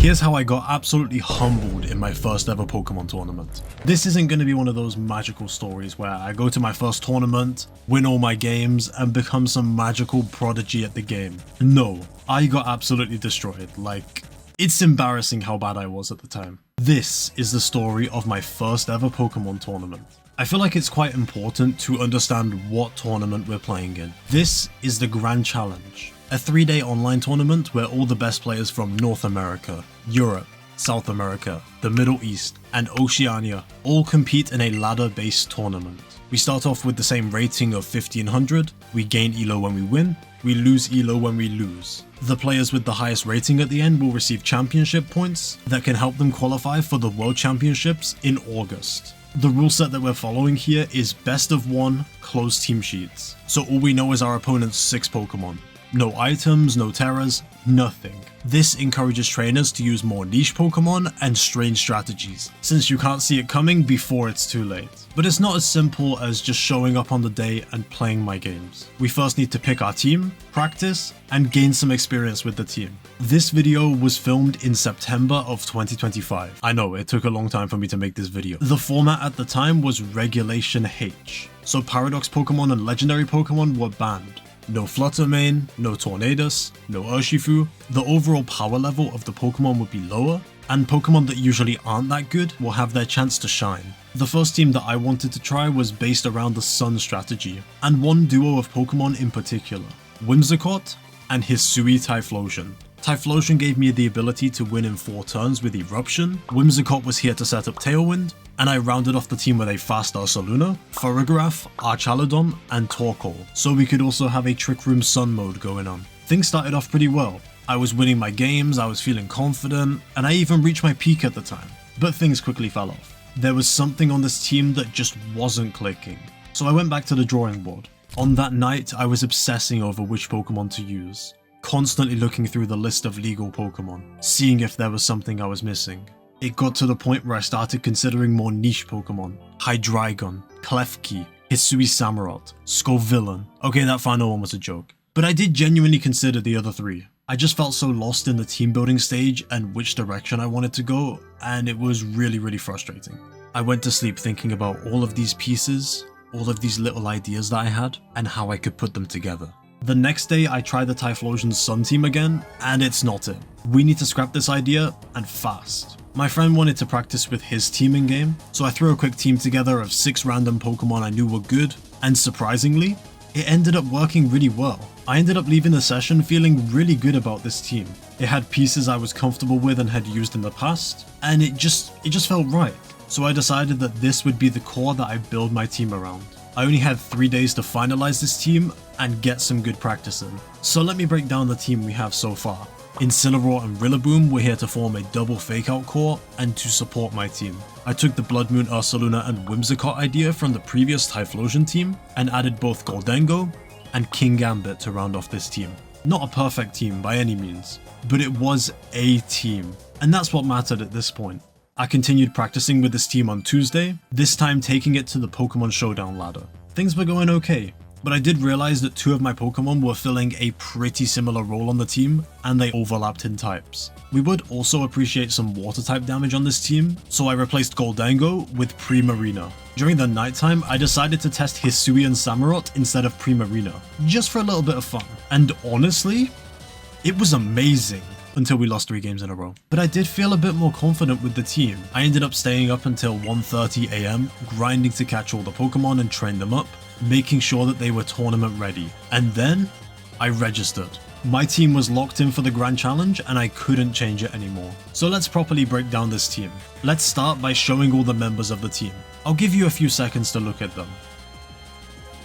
Here's how I got absolutely humbled in my first ever Pokemon tournament. This isn't going to be one of those magical stories where I go to my first tournament, win all my games, and become some magical prodigy at the game. No, I got absolutely destroyed. Like, it's embarrassing how bad I was at the time. This is the story of my first ever Pokemon tournament. I feel like it's quite important to understand what tournament we're playing in. This is the Grand Challenge, a 3-day online tournament where all the best players from North America, Europe, South America, the Middle East, and Oceania all compete in a ladder-based tournament. We start off with the same rating of 1500, we gain ELO when we win, we lose ELO when we lose. The players with the highest rating at the end will receive championship points that can help them qualify for the World Championships in August. The rule set that we're following here is best of 1 closed team sheets, so all we know is our opponent's 6 Pokemon. No items, no terras, nothing. This encourages trainers to use more niche Pokemon and strange strategies, since you can't see it coming before it's too late. But it's not as simple as just showing up on the day and playing my games. We first need to pick our team, practice, and gain some experience with the team. This video was filmed in September of 2025. I know, it took a long time for me to make this video. The format at the time was Regulation H, so Paradox Pokemon and Legendary Pokemon were banned. No Fluttermane, no Tornadus, no Urshifu. The overall power level of the Pokemon would be lower, and Pokemon that usually aren't that good will have their chance to shine. The first team that I wanted to try was based around the Sun strategy, and one duo of Pokemon in particular, Whimsicott and Hisui Typhlosion. Typhlosion gave me the ability to win in 4 turns with Eruption, Whimsicott was here to set up Tailwind, and I rounded off the team with a fast Ursaluna, FarangJakeVGC, Archaludon, and Torkoal, so we could also have a Trick Room Sun mode going on. Things started off pretty well. I was winning my games, I was feeling confident, and I even reached my peak at the time. But things quickly fell off. There was something on this team that just wasn't clicking. So I went back to the drawing board. On that night, I was obsessing over which Pokemon to use, constantly looking through the list of legal Pokemon, seeing if there was something I was missing. It got to the point where I started considering more niche Pokemon. Hydreigon, Klefki, Hisui Samurott, Scovillain. Okay, that final one was a joke. But I did genuinely consider the other 3. I just felt so lost in the team building stage and which direction I wanted to go, and it was really frustrating. I went to sleep thinking about all of these pieces, all of these little ideas that I had, and how I could put them together. The next day I tried the Typhlosion Sun team again, and it's not it. We need to scrap this idea, and fast. My friend wanted to practice with his team in game, so I threw a quick team together of 6 random Pokemon I knew were good, and surprisingly, it ended up working really well. I ended up leaving the session feeling really good about this team. It had pieces I was comfortable with and had used in the past, and it just felt right. So I decided that this would be the core that I build my team around. I only had 3 days to finalize this team and get some good practice in. So let me break down the team we have so far. Incineroar and Rillaboom were here to form a double fake-out core and to support my team. I took the Blood Moon Ursaluna and Whimsicott idea from the previous Typhlosion team and added both Goldengo and Kingambit to round off this team. Not a perfect team by any means, but it was a team, and that's what mattered at this point. I continued practicing with this team on Tuesday, this time taking it to the Pokemon Showdown ladder. Things were going okay, but I did realize that 2 of my Pokemon were filling a pretty similar role on the team, and they overlapped in types. We would also appreciate some water type damage on this team, so I replaced Goldengo with Primarina. During the nighttime, I decided to test Hisui and Samurott instead of Primarina, just for a little bit of fun. And honestly, it was amazing. Until we lost 3 games in a row. But I did feel a bit more confident with the team. I ended up staying up until 1:30 AM, grinding to catch all the Pokemon and train them up, making sure that they were tournament ready. And then, I registered. My team was locked in for the Grand Challenge and I couldn't change it anymore. So let's properly break down this team. Let's start by showing all the members of the team. I'll give you a few seconds to look at them.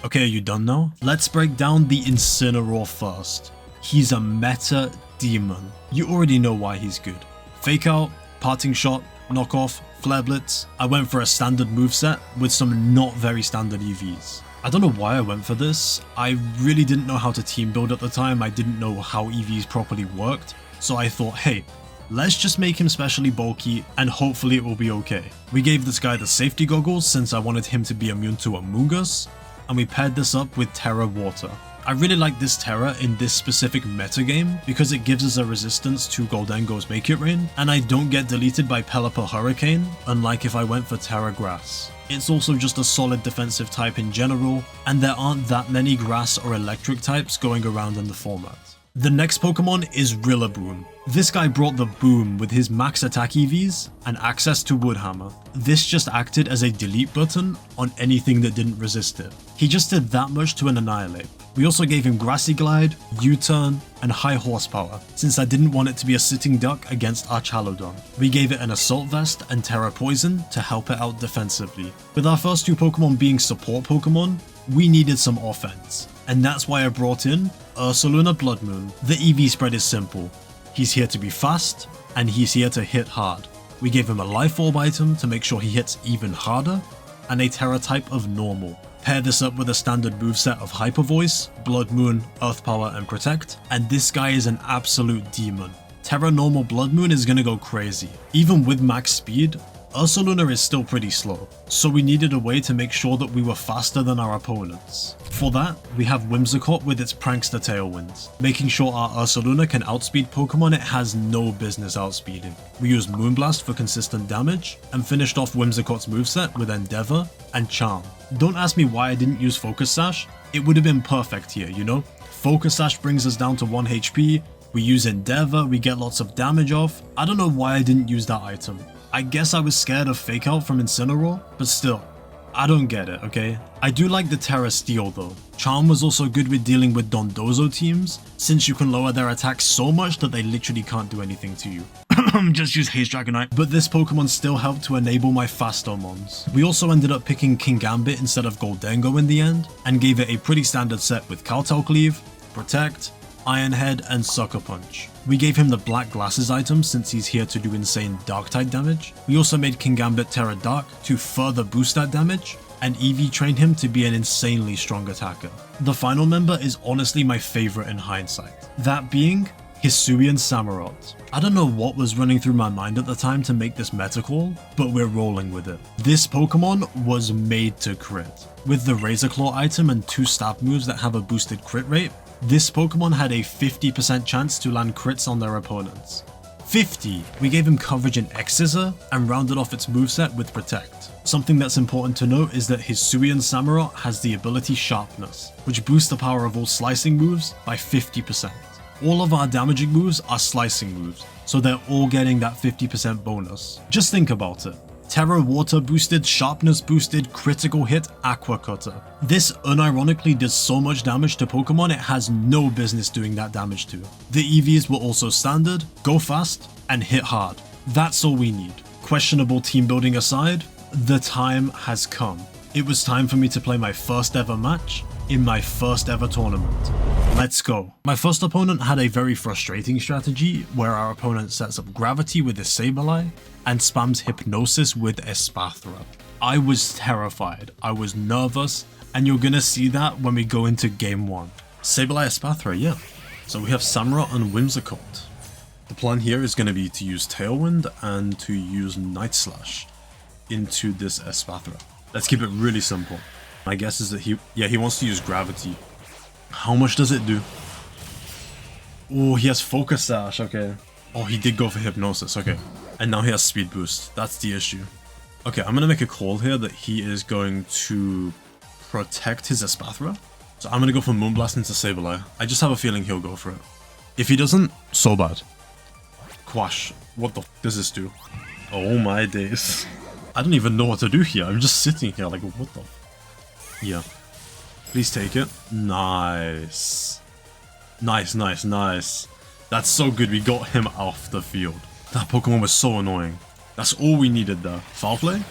Okay, are you done now? Let's break down the Incineroar first. He's a meta demon. You already know why he's good. Fake Out, Parting Shot, Knockoff, Flare Blitz. I went for a standard moveset with some not very standard EVs. I don't know why I went for this. I really didn't know how to team build at the time. I didn't know how EVs properly worked. So I thought, hey, let's just make him specially bulky and hopefully it will be okay. We gave this guy the safety goggles since I wanted him to be immune to Amoonguss. and we paired this up with Terra Water. I really like this Terra in this specific metagame because it gives us a resistance to Goldengo's Make It Rain, and I don't get deleted by Pelipper Hurricane, unlike if I went for Terra Grass. It's also just a solid defensive type in general, and there aren't that many grass or electric types going around in the format. The next Pokemon is Rillaboom. This guy brought the boom with his max attack EVs and access to Woodhammer. This just acted as a delete button on anything that didn't resist it. He just did that much to an Annihilate. We also gave him Grassy Glide, U-Turn, and High Horsepower, since I didn't want it to be a sitting duck against Archaludon. We gave it an Assault Vest and Terra Poison to help it out defensively. With our first two Pokemon being support Pokemon, we needed some offense, and that's why I brought in Ursaluna Blood Moon. The EV spread is simple. He's here to be fast, and he's here to hit hard. We gave him a Life Orb item to make sure he hits even harder, and a Terra type of Normal. Pair this up with a standard moveset of Hyper Voice, Blood Moon, Earth Power, and Protect, and this guy is an absolute demon. Terra Normal Blood Moon is gonna go crazy. Even with max speed, Ursaluna is still pretty slow, so we needed a way to make sure that we were faster than our opponents. For that, we have Whimsicott with its Prankster Tailwind, making sure our Ursaluna can outspeed Pokemon it has no business outspeeding. We used Moonblast for consistent damage, and finished off Whimsicott's moveset with Endeavor and Charm. Don't ask me why I didn't use Focus Sash, it would have been perfect here, you know? Focus Sash brings us down to 1 HP, we use Endeavor, we get lots of damage off. I don't know why I didn't use that item. I guess I was scared of Fake Out from Incineroar, but still, I don't get it, okay? I do like the Terra Steel though. Charm was also good with dealing with Dondozo teams, since you can lower their attacks so much that they literally can't do anything to you. Just use Haze Dragonite. But this Pokemon still helped to enable my faster mons. We also ended up picking King Gambit instead of Goldengo in the end, and gave it a pretty standard set with Kowtow Cleave, Protect, Iron Head, and Sucker Punch. We gave him the Black Glasses item since he's here to do insane Dark-type damage. We also made King Gambit Terra Dark to further boost that damage, and EV trained him to be an insanely strong attacker. The final member is honestly my favorite in hindsight, that being Hisuian Samurott. I don't know what was running through my mind at the time to make this meta call, but we're rolling with it. This Pokemon was made to crit. With the Razor Claw item and 2 stab moves that have a boosted crit rate, this Pokemon had a 50% chance to land crits on their opponents. 50! We gave him coverage in X-Scissor and rounded off its moveset with Protect. Something that's important to note is that Hisuian Samurott has the ability Sharpness, which boosts the power of all slicing moves by 50%. All of our damaging moves are slicing moves, so they're all getting that 50% bonus. Just think about it. Terra Water boosted, Sharpness boosted, critical hit, Aqua Cutter. This unironically does so much damage to Pokemon it has no business doing that damage to. The EVs were also standard, go fast, and hit hard. That's all we need. Questionable team building aside, the time has come. It was time for me to play my first ever match in my first ever tournament. Let's go. My first opponent had a very frustrating strategy where our opponent sets up Gravity with his Sableye and spams Hypnosis with Espathra. I was terrified, I was nervous, and you're gonna see that when we go into game 1. Sableye Espathra, yeah. So we have Samurott and Whimsicott. The plan here is gonna be to use Tailwind and to use Night Slash into this Espathra. Let's keep it really simple. My guess is that he wants to use Gravity. How much does it do? Oh, he has Focus Sash, okay. Oh, he did go for Hypnosis, okay. And now he has Speed Boost, that's the issue. Okay, I'm gonna make a call here that he is going to protect his Espathra. So I'm gonna go for Moonblast into Sableye. I just have a feeling he'll go for it. If he doesn't, so bad. Quash, what the f does this do? Oh my days. I don't even know what to do here, I'm just sitting here like, what the f? Yeah. Please take it. Nice. Nice, nice, nice. That's so good, we got him off the field. That Pokemon was so annoying. That's all we needed there. Foul play?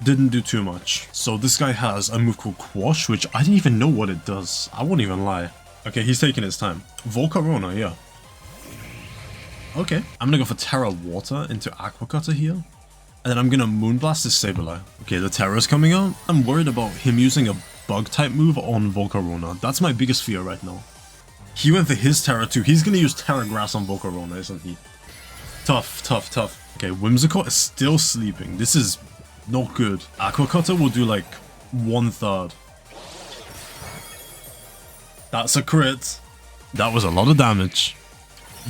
Didn't do too much. So this guy has a move called Quash, which I didn't even know what it does. I won't even lie. Okay, he's taking his time. Volcarona, yeah. Okay. I'm gonna go for Terra Water into Aqua Cutter here. And then I'm gonna Moonblast this Sableye. Okay, the Terra's coming out. I'm worried about him using a bug type move on Volcarona. That's my biggest fear right now. He went for his Terra too. He's gonna use Terra Grass on Volcarona, isn't he? Tough, tough, tough. Okay, Whimsicott is still sleeping. This is not good. Aqua Cutter will do like 1/3. That's a crit. That was a lot of damage.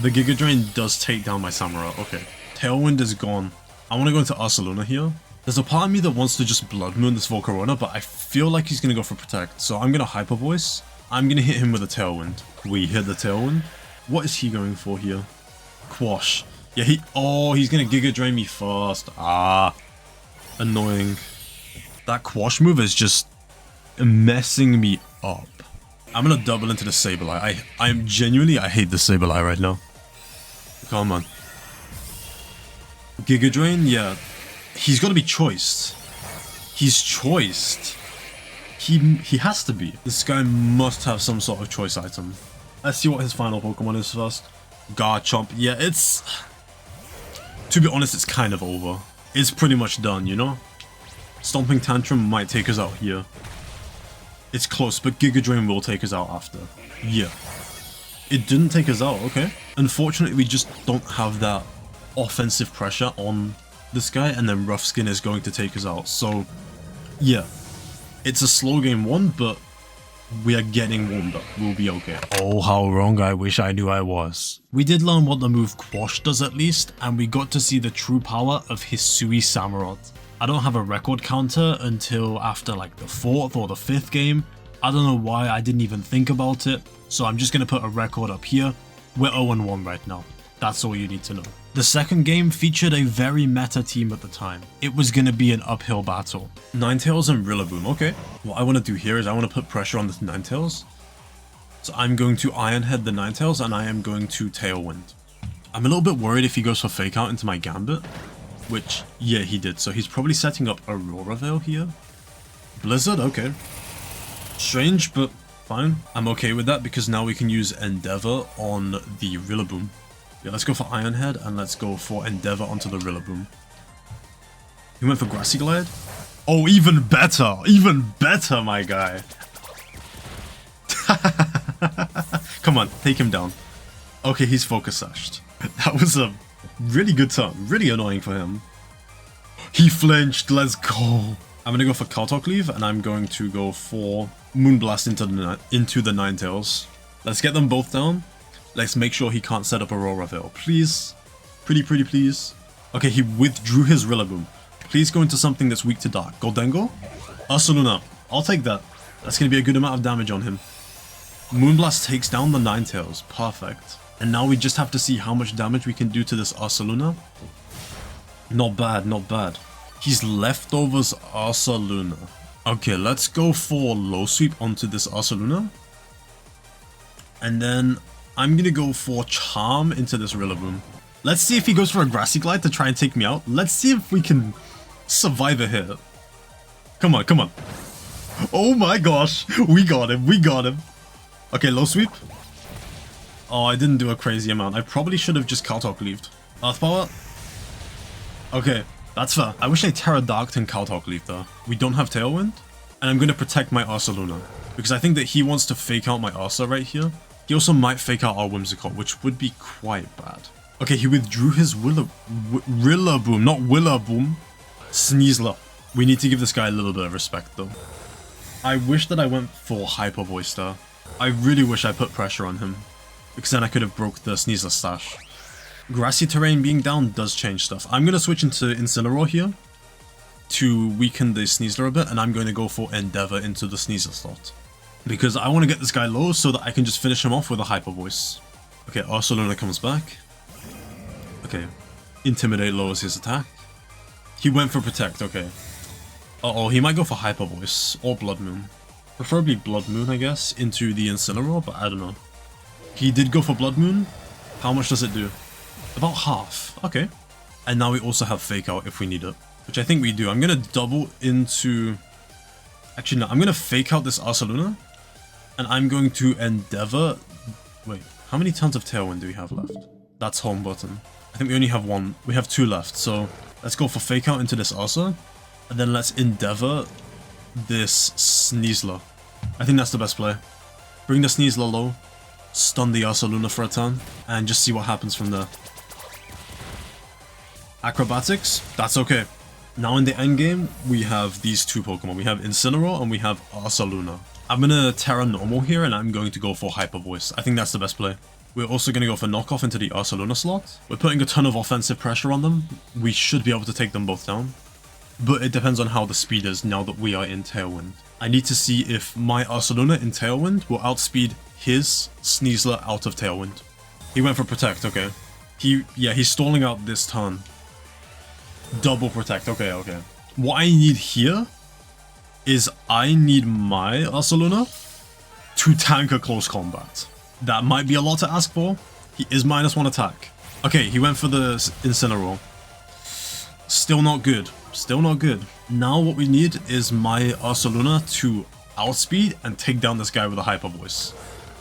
The Giga Drain does take down my Samurott. Okay. Tailwind is gone. I want to go into Ursaluna here. There's a part of me that wants to just Blood Moon this Volcarona, but I feel like he's going to go for Protect. So I'm going to Hyper Voice. I'm going to hit him with a Tailwind. We hit the Tailwind. What is he going for here? Quash. Yeah, he's going to Giga Drain me first. Ah. Annoying. That Quash move is just messing me up. I'm going to double into the Sableye. I hate the Sableye right now. Come on. Giga Drain, yeah. He's got to be choiced. He's choiced. He has to be. This guy must have some sort of choice item. Let's see what his final Pokemon is first. Garchomp. Yeah, it's... To be honest, it's kind of over. It's pretty much done, you know? Stomping Tantrum might take us out here. It's close, but Giga Drain will take us out after. Yeah. It didn't take us out, okay. Unfortunately, we just don't have that offensive pressure on this guy, and then Rough Skin is going to take us out. So, yeah. It's a slow game one, but we are getting warmed up. We'll be okay. Oh, how wrong I wish I knew I was. We did learn what the move Quash does at least, and we got to see the true power of Hisui Samurott. I don't have a record counter until after like the 4th or the 5th game. I don't know why I didn't even think about it, so I'm just going to put a record up here. We're 0-1 right now. That's all you need to know. The second game featured a very meta team at the time. It was going to be an uphill battle. Ninetales and Rillaboom, okay. What I want to do here is I want to put pressure on the Ninetales. So I'm going to Iron Head the Ninetales and I am going to Tailwind. I'm a little bit worried if he goes for Fake Out into my Gambit. Which, yeah, he did. So he's probably setting up Aurora Veil here. Blizzard, okay. Strange, but fine. I'm okay with that because now we can use Endeavor on the Rillaboom. Yeah, let's go for Iron Head and let's go for Endeavor onto the Rillaboom. He went for Grassy Glide? Oh, even better! Even better, my guy! Come on, take him down. Okay, he's Focus Sashed. That was a really good turn. Really annoying for him. He flinched. Let's go. I'm going to go for Kartok Leaf and I'm going to go for Moonblast into the Ninetales. Let's get them both down. Let's make sure he can't set up Aurora Veil. Please. Pretty please. Okay, he withdrew his Rillaboom. Please go into something that's weak to Dark. Goldengo? Ursaluna. I'll take that. That's going to be a good amount of damage on him. Moonblast takes down the Ninetales. Perfect. And now we just have to see how much damage we can do to this Ursaluna. Not bad, not bad. He's Leftovers Ursaluna. Okay, let's go for Low Sweep onto this Ursaluna. And then I'm going to go for Charm into this Rillaboom. Let's see if he goes for a Grassy Glide to try and take me out. Let's see if we can survive a hit. Come on, come on. Oh my gosh. We got him, we got him. Okay, Low Sweep. Oh, I didn't do a crazy amount. I probably should have just Kartok Leafed. Earth Power? Okay, that's fair. I wish I Terra Darked and Kartok Leafed though. We don't have Tailwind. And I'm going to protect my Ursaluna. Because I think that he wants to fake out my Ursa right here. He also might fake out our Whimsicott, which would be quite bad. Okay, he withdrew his Rillaboom, not Willaboom. Sneasler. We need to give this guy a little bit of respect though. I wish that I went for Hyper Voice there. I really wish I put pressure on him. Because then I could have broke the Sneasler stash. Grassy terrain being down does change stuff. I'm going to switch into Incineroar here to weaken the Sneasler a bit, and I'm going to go for Endeavor into the Sneasler slot. Because I want to get this guy low so that I can just finish him off with a Hyper Voice. Okay, Ursaluna comes back. Okay, Intimidate lowers his attack. He went for Protect, okay. Uh-oh, he might go for Hyper Voice or Blood Moon. Preferably Blood Moon, I guess, into the Incineroar, but I don't know. He did go for Blood Moon. How much does it do? About half. Okay. And now we also have Fake Out if we need it. Which I think we do. I'm going to double into... Actually, no. I'm going to Fake Out this Ursaluna. And I'm going to Endeavor... Wait. How many tons of Tailwind do we have left? That's Home Button. I think we only have one. We have 2 left. So let's go for Fake Out into this Ursa. And then let's Endeavor this Sneasler. I think that's the best play. Bring the Sneasler low. Stun the Ursaluna for a turn, and just see what happens from there. Acrobatics, that's okay. Now in the endgame, we have these 2 Pokemon. We have Incineroar and we have Ursaluna. I'm gonna Terra Normal here, and I'm going to go for Hyper Voice. I think that's the best play. We're also going to go for Knockoff into the Ursaluna slot. We're putting a ton of offensive pressure on them. We should be able to take them both down. But it depends on how the speed is now that we are in Tailwind. I need to see if my Ursaluna in Tailwind will outspeed his Sneasler out of Tailwind. He went for Protect, okay. He's stalling out this turn. Double Protect, okay. What I need here is I need my Ursaluna to tank a close combat. That might be a lot to ask for. He is -1 attack. Okay, he went for the Incineroar. Still not good. Still not good. Now what we need is my Ursaluna to outspeed and take down this guy with a Hyper Voice.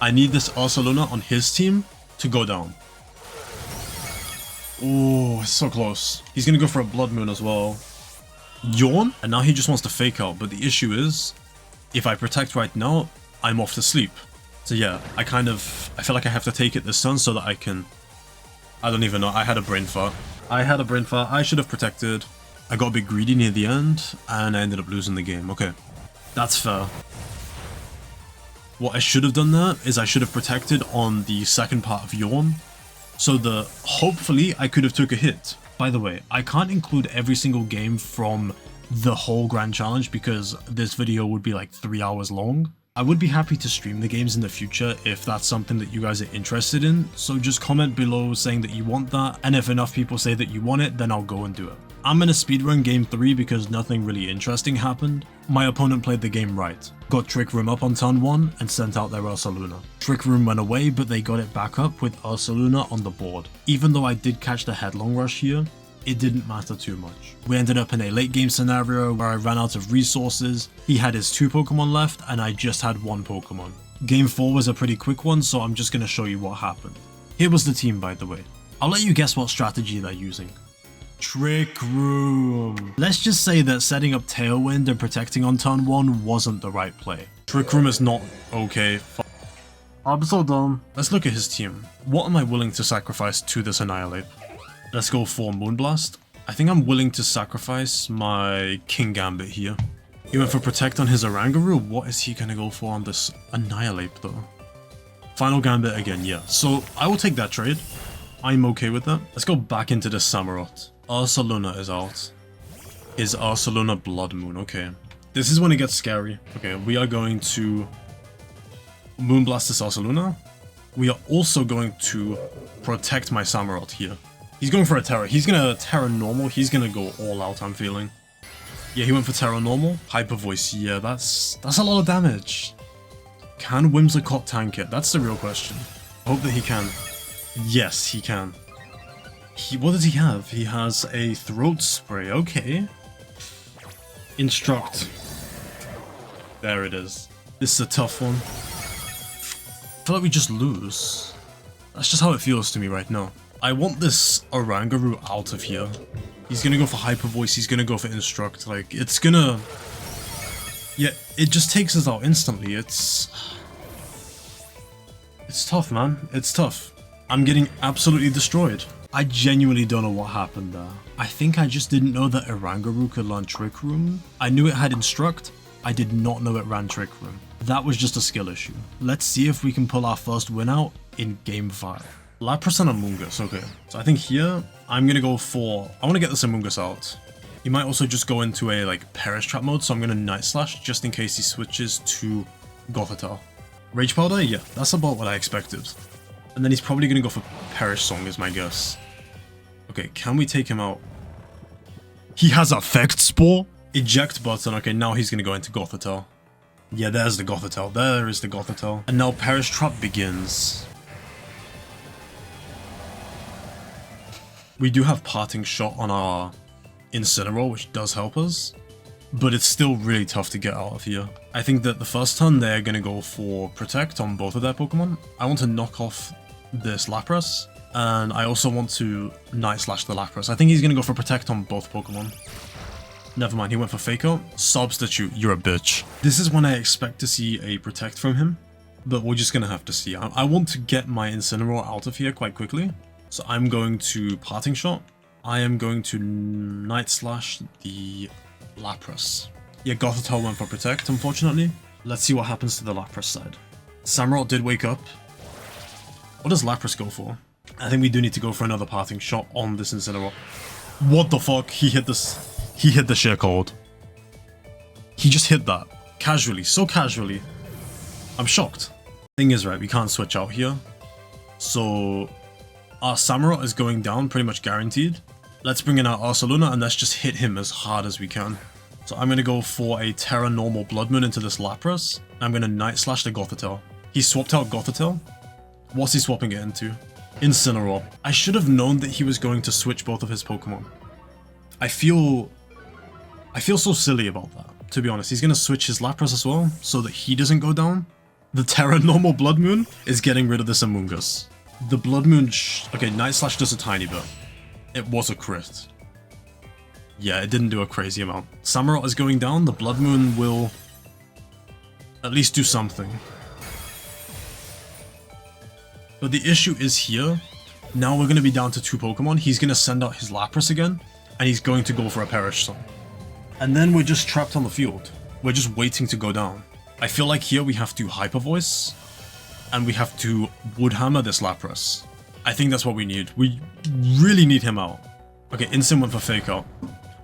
I need this Ursaluna on his team to go down. Oh, it's so close. He's gonna go for a Blood Moon as well. Yawn, and now he just wants to fake out, but the issue is, if I protect right now, I'm off to sleep. So yeah, I feel like I have to take it this turn so that I can... I don't even know, I had a brain fart. I should have protected. I got a bit greedy near the end, and I ended up losing the game. Okay, that's fair. What I should have done there is I should have protected on the second part of Yawn, so that hopefully I could have took a hit. By the way, I can't include every single game from the whole Grand Challenge because this video would be like 3 hours long. I would be happy to stream the games in the future if that's something that you guys are interested in, so just comment below saying that you want that, and if enough people say that you want it, then I'll go and do it. I'm gonna speedrun game 3 because nothing really interesting happened. My opponent played the game right. Got Trick Room up on turn 1 and sent out their Ursaluna. Trick Room went away, but they got it back up with Ursaluna on the board. Even though I did catch the Headlong Rush here, it didn't matter too much. We ended up in a late game scenario where I ran out of resources, he had his 2 Pokemon left, and I just had 1 Pokemon. Game 4 was a pretty quick one, so I'm just gonna show you what happened. Here was the team, by the way. I'll let you guess what strategy they're using. Trick Room. Let's just say that setting up Tailwind and protecting on turn 1 wasn't the right play. Trick Room is not okay. I'm so dumb. Let's look at his team. What am I willing to sacrifice to this Annihilate? Let's go for Moonblast. I think I'm willing to sacrifice my King Gambit here. He went for Protect on his Oranguru. What is he gonna go for on this Annihilate though? Final Gambit again, yeah. So I will take that trade. I'm okay with that. Let's go back into the Samurott. Ursaluna is out. Is Ursaluna Blood Moon? Okay. This is when it gets scary. Okay, we are going to Moonblast this Ursaluna. We are also going to protect my Samurott here. He's going for a Terra. He's gonna Terra Normal. He's gonna go all out, I'm feeling. Yeah, he went for Terra Normal. Hyper Voice. Yeah, that's a lot of damage. Can Whimsicott tank it? That's the real question. I hope that he can. Yes, he can. What does he have? He has a Throat Spray. Okay. Instruct. There it is. This is a tough one. I feel like we just lose. That's just how it feels to me right now. I want this Oranguru out of here. He's gonna go for Hyper Voice, he's gonna go for Instruct, like, it's gonna... Yeah, it just takes us out instantly, it's tough, man, it's tough. I'm getting absolutely destroyed. I genuinely don't know what happened there. I think I just didn't know that Oranguru could learn Trick Room. I knew it had Instruct, I did not know it ran Trick Room. That was just a skill issue. Let's see if we can pull our first win out in game 5. Lapras and Amoonguss, okay. So I think here, I'm gonna go for... I want to get this Amoonguss out. He might also just go into a, like, Perish Trap mode, so I'm gonna Night Slash just in case he switches to Gothitelle. Rage Powder? Yeah, that's about what I expected. And then he's probably gonna go for Perish Song, is my guess. Okay, can we take him out? He has Effect Spore? Eject button, okay, now he's gonna go into Gothitelle. Yeah, there's the Gothitelle, there is the Gothitelle. And now Perish Trap begins. We do have Parting Shot on our Incineroar, which does help us, but it's still really tough to get out of here. I think that the first turn they're going to go for Protect on both of their Pokemon. I want to knock off this Lapras, and I also want to Night Slash the Lapras. I think he's going to go for Protect on both Pokemon. Never mind, he went for Fake Out. Substitute, you're a bitch. This is when I expect to see a Protect from him, but we're just going to have to see. I want to get my Incineroar out of here quite quickly. So I'm going to Parting Shot. I am going to Night Slash the Lapras. Yeah, Gothitelle went for Protect, unfortunately. Let's see what happens to the Lapras side. Samurott did wake up. What does Lapras go for? I think we do need to go for another parting shot on this Incineroar. What the fuck? He hit this. He hit the sheer cold. He just hit that. Casually. So casually. I'm shocked. Thing is, right, we can't switch out here. So our Samurott is going down pretty much guaranteed. Let's bring in our Ursaluna and let's just hit him as hard as we can. So I'm going to go for a Terra Normal Blood Moon into this Lapras. I'm going to Night Slash the Gothitelle. He swapped out Gothitelle. What's he swapping it into? Incineroar. I should have known that he was going to switch both of his Pokemon. I feel so silly about that, to be honest. He's going to switch his Lapras as well so that he doesn't go down. The Terra Normal Blood Moon is getting rid of this Amoonguss. The Blood Moon... okay, Night Slash does a tiny bit. It was a crit. Yeah, it didn't do a crazy amount. Samurott is going down. The Blood Moon will at least do something. But the issue is here. Now we're going to be down to 2 Pokemon. He's going to send out his Lapras again. And he's going to go for a Perish Song. And then we're just trapped on the field. We're just waiting to go down. I feel like here we have to Hyper Voice. And we have to Wood Hammer this Lapras. I think that's what we need. We really need him out. Okay, Instant went for Fake Out.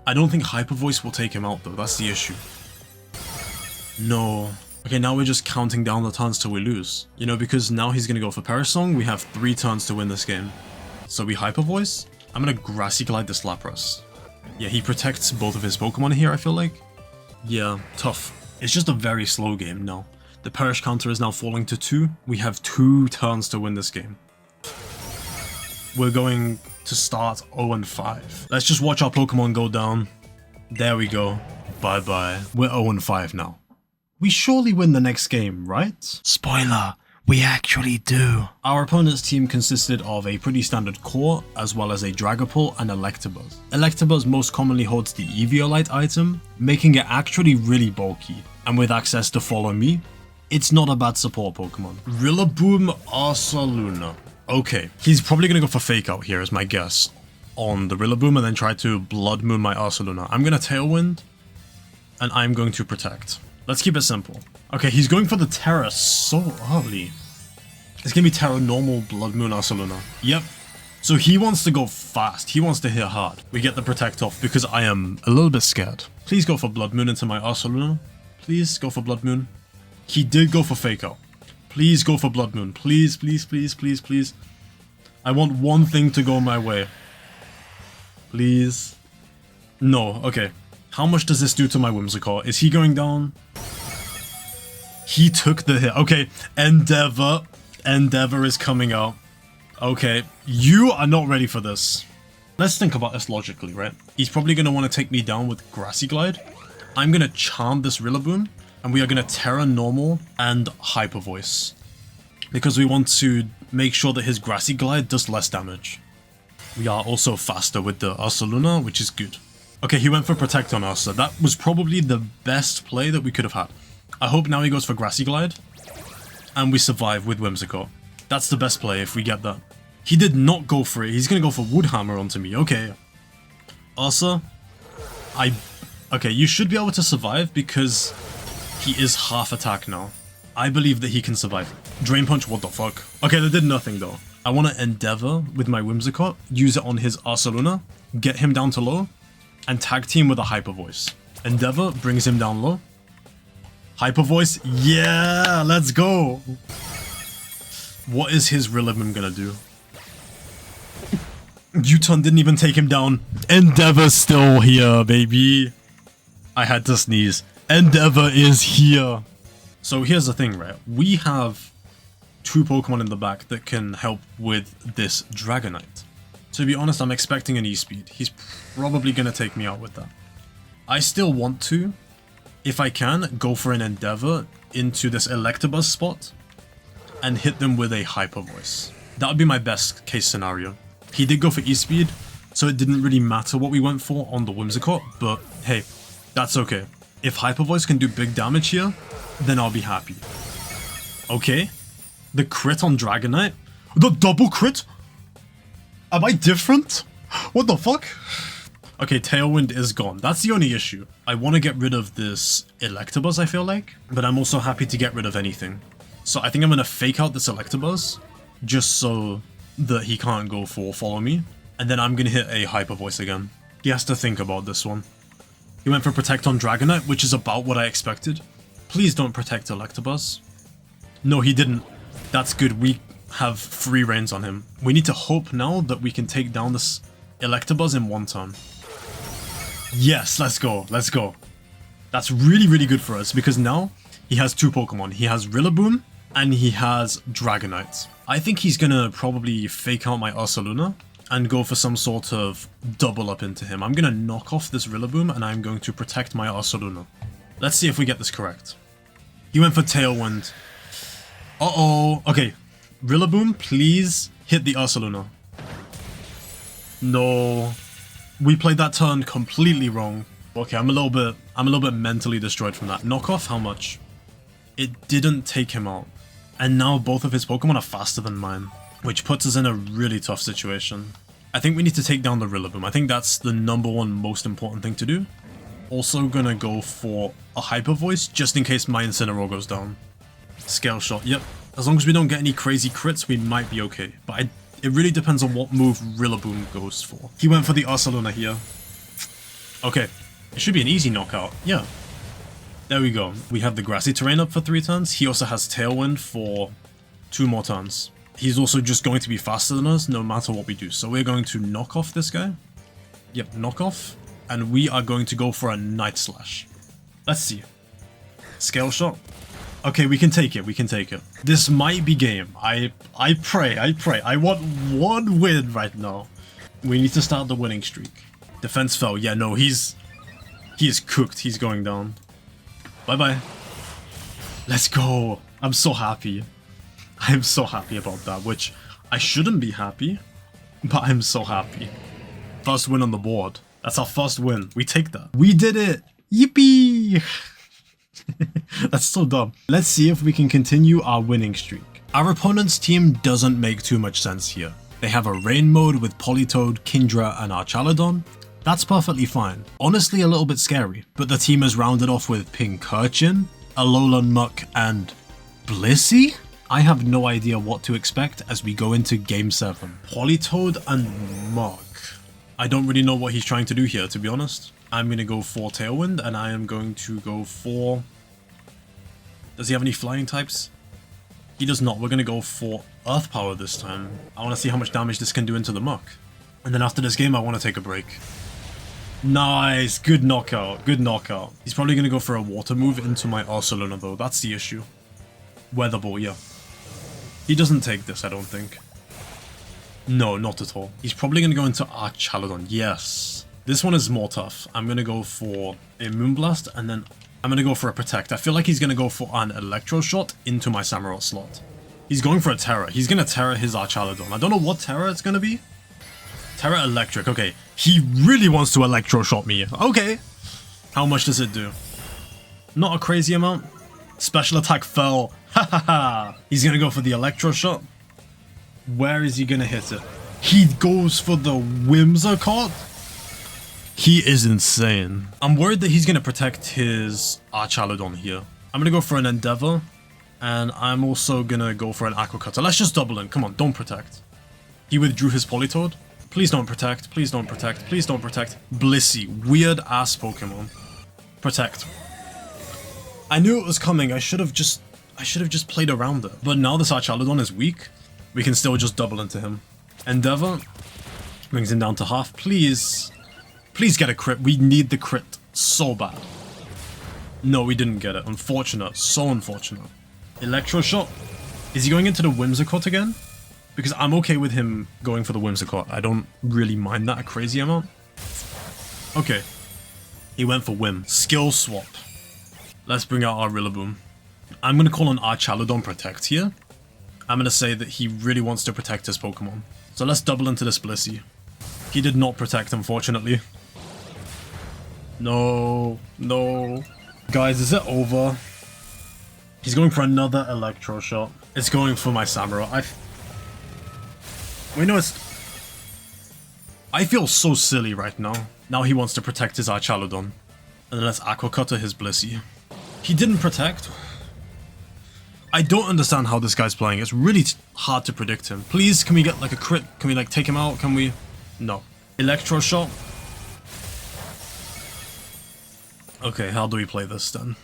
I don't think Hyper Voice will take him out though. That's the issue. No. Okay, now we're just counting down the turns till we lose. You know, because now he's going to go for Perish Song. We have 3 turns to win this game. So we Hyper Voice. I'm going to Grassy Glide this Lapras. Yeah, he protects both of his Pokemon here, I feel like. Yeah, tough. It's just a very slow game now. The Perish counter is now falling to 2. We have 2 turns to win this game. We're going to start 0-5. Let's just watch our Pokemon go down. There we go. Bye-bye. We're 0-5 now. We surely win the next game, right? Spoiler, we actually do. Our opponent's team consisted of a pretty standard core, as well as a Dragapult and Electabuzz. Electabuzz most commonly holds the Eviolite item, making it actually really bulky. And with access to Follow Me, it's not a bad support Pokemon. Rillaboom Ursaluna. Okay, he's probably going to go for Fake Out here, is my guess, on the Rillaboom, and then try to Blood Moon my Ursaluna. I'm going to Tailwind, and I'm going to Protect. Let's keep it simple. Okay, he's going for the Terra so early. It's going to be Terra Normal Blood Moon Ursaluna. Yep. So he wants to go fast. He wants to hit hard. We get the Protect off because I am a little bit scared. Please go for Blood Moon into my Ursaluna. Please go for Blood Moon. He did go for Fake Out. Please go for Blood Moon. Please, please, please, please, please. I want one thing to go my way. Please. No, okay. How much does this do to my Whimsicott? Is he going down? He took the hit. Okay, Endeavor. Endeavor is coming out. Okay, you are not ready for this. Let's think about this logically, right? He's probably going to want to take me down with Grassy Glide. I'm going to Charm this Rillaboom. And we are going to Terra Normal and Hyper Voice. Because we want to make sure that his Grassy Glide does less damage. We are also faster with the Ursaluna, which is good. Okay, he went for Protect on Ursa. That was probably the best play that we could have had. I hope now he goes for Grassy Glide. And we survive with Whimsicott. That's the best play if we get that. He did not go for it. He's going to go for Wood Hammer onto me. Okay. Ursa. Okay, you should be able to survive because... he is half attack now. I believe that he can survive. Drain Punch, what the fuck? Okay, that did nothing though. I want to Endeavor with my Whimsicott, use it on his Ursaluna, get him down to low, and tag team with a Hyper Voice. Endeavor brings him down low. Hyper Voice, yeah, let's go. What is his Rillaboom gonna do? U-turn didn't even take him down. Endeavor's still here, baby. I had to sneeze. Endeavor is here. So here's the thing, right? We have 2 Pokemon in the back that can help with this Dragonite. To be honest, I'm expecting an E-Speed. He's probably going to take me out with that. I still want to, if I can, go for an Endeavor into this Electabuzz spot and hit them with a Hyper Voice. That would be my best case scenario. He did go for E-Speed, so it didn't really matter what we went for on the Whimsicott, but hey, that's okay. If Hyper Voice can do big damage here, then I'll be happy. Okay. The crit on Dragonite? The double crit? Am I different? What the fuck? Okay, Tailwind is gone. That's the only issue. I want to get rid of this Electabuzz, I feel like. But I'm also happy to get rid of anything. So I think I'm going to fake out this Electabuzz. Just so that he can't go for Follow Me. And then I'm going to hit a Hyper Voice again. He has to think about this one. He went for Protect on Dragonite, which is about what I expected. Please don't Protect Electabuzz. No, he didn't. That's good. We have free reins on him. We need to hope now that we can take down this Electabuzz in one turn. Yes, let's go. Let's go. That's really, really good for us because now he has two Pokemon. He has Rillaboom and he has Dragonite. I think he's gonna probably fake out my Ursaluna and go for some sort of double up into him. I'm gonna knock off this Rillaboom and I'm going to protect my Ursaluna. Let's see if we get this correct. He went for Tailwind. Uh-oh. Okay. Rillaboom, please hit the Ursaluna. No. We played that turn completely wrong. Okay, I'm a little bit mentally destroyed from that. Knockoff, how much? It didn't take him out. And now both of his Pokemon are faster than mine, which puts us in a really tough situation. I think we need to take down the Rillaboom. I think that's the #1 most important thing to do. Also gonna go for a Hyper Voice just in case my Incineroar goes down. Scale Shot, yep. As long as we don't get any crazy crits, we might be okay. But it really depends on what move Rillaboom goes for. He went for the Ursaluna here. Okay, it should be an easy knockout. Yeah. There we go. We have the Grassy Terrain up for 3 turns. He also has Tailwind for 2 more turns. He's also just going to be faster than us no matter what we do. So we're going to knock off this guy. Yep, knock off. And we are going to go for a Night Slash. Let's see. Scale Shot. Okay, we can take it. We can take it. This might be game. I pray. I want 1 win right now. We need to start the winning streak. Defense fell. Yeah, no, he is cooked. He's going down. Bye-bye. Let's go. I'm so happy. I'm so happy about that, which I shouldn't be happy, but I'm so happy. First win on the board. That's our first win. We take that. We did it. Yippee. That's so dumb. Let's see if we can continue our winning streak. Our opponent's team doesn't make too much sense here. They have a rain mode with Politoed, Kingdra, and Archaladon. That's perfectly fine. Honestly a little bit scary, but the team is rounded off with Pincurchin, Alolan Muck, and Blissey? I have no idea what to expect as we go into Game 7. Politoed and Muck. I don't really know what he's trying to do here, to be honest. I'm going to go for Tailwind, and I am going to go for... Does he have any flying types? He does not. We're going to go for Earth Power this time. I want to see how much damage this can do into the Muck. And then after this game, I want to take a break. Nice. Good knockout. Good knockout. He's probably going to go for a water move into my Ursaluna, though. That's the issue. Weather Ball, yeah. He doesn't take this, I don't think. No, not at all. He's probably going to go into Archaladon. Yes. This one is more tough. I'm going to go for a Moonblast, and then I'm going to go for a Protect. I feel like he's going to go for an Electro Shot into my Samurott slot. He's going for a Terra. He's going to Terra his Archaladon. I don't know what Terra it's going to be. Terra Electric. Okay. He really wants to Electro Shot me. Okay. How much does it do? Not a crazy amount. Special attack fell. Ha ha ha. He's going to go for the Electro Shot. Where is he going to hit it? He goes for the Whimsicott? He is insane. I'm worried that he's going to protect his Archaladon here. I'm going to go for an Endeavor. And I'm also going to go for an Aqua Cutter. Let's just double in. Come on, don't protect. He withdrew his Politoed. Please don't protect. Please don't protect. Please don't protect. Blissey. Weird ass Pokemon. Protect. I knew it was coming. I should have just played around it. But now this Archaladon is weak. We can still just double into him. Endeavor. Brings him down to half. Please. Please get a crit. We need the crit so bad. No, we didn't get it. Unfortunate. So unfortunate. Electro Shot. Is he going into the Whimsicott again? Because I'm okay with him going for the Whimsicott. I don't really mind that a crazy amount. Okay. He went for Whim. Skill swap. Let's bring out our Rillaboom. I'm going to call on Archaladon Protect here. I'm going to say that he really wants to protect his Pokemon. So let's double into this Blissey. He did not protect, unfortunately. No. No. Guys, is it over? He's going for another Electro Shot. It's going for my Samurott. Wait, no, I feel so silly right now. Now he wants to protect his Archaludon. And then let's Aqua Cutter his Blissey. He didn't protect. I don't understand how this guy's playing. It's really hard to predict him. Please, can we get like a crit? Can we like take him out? Can we? No. Electro Shot. Okay, how do we play this then?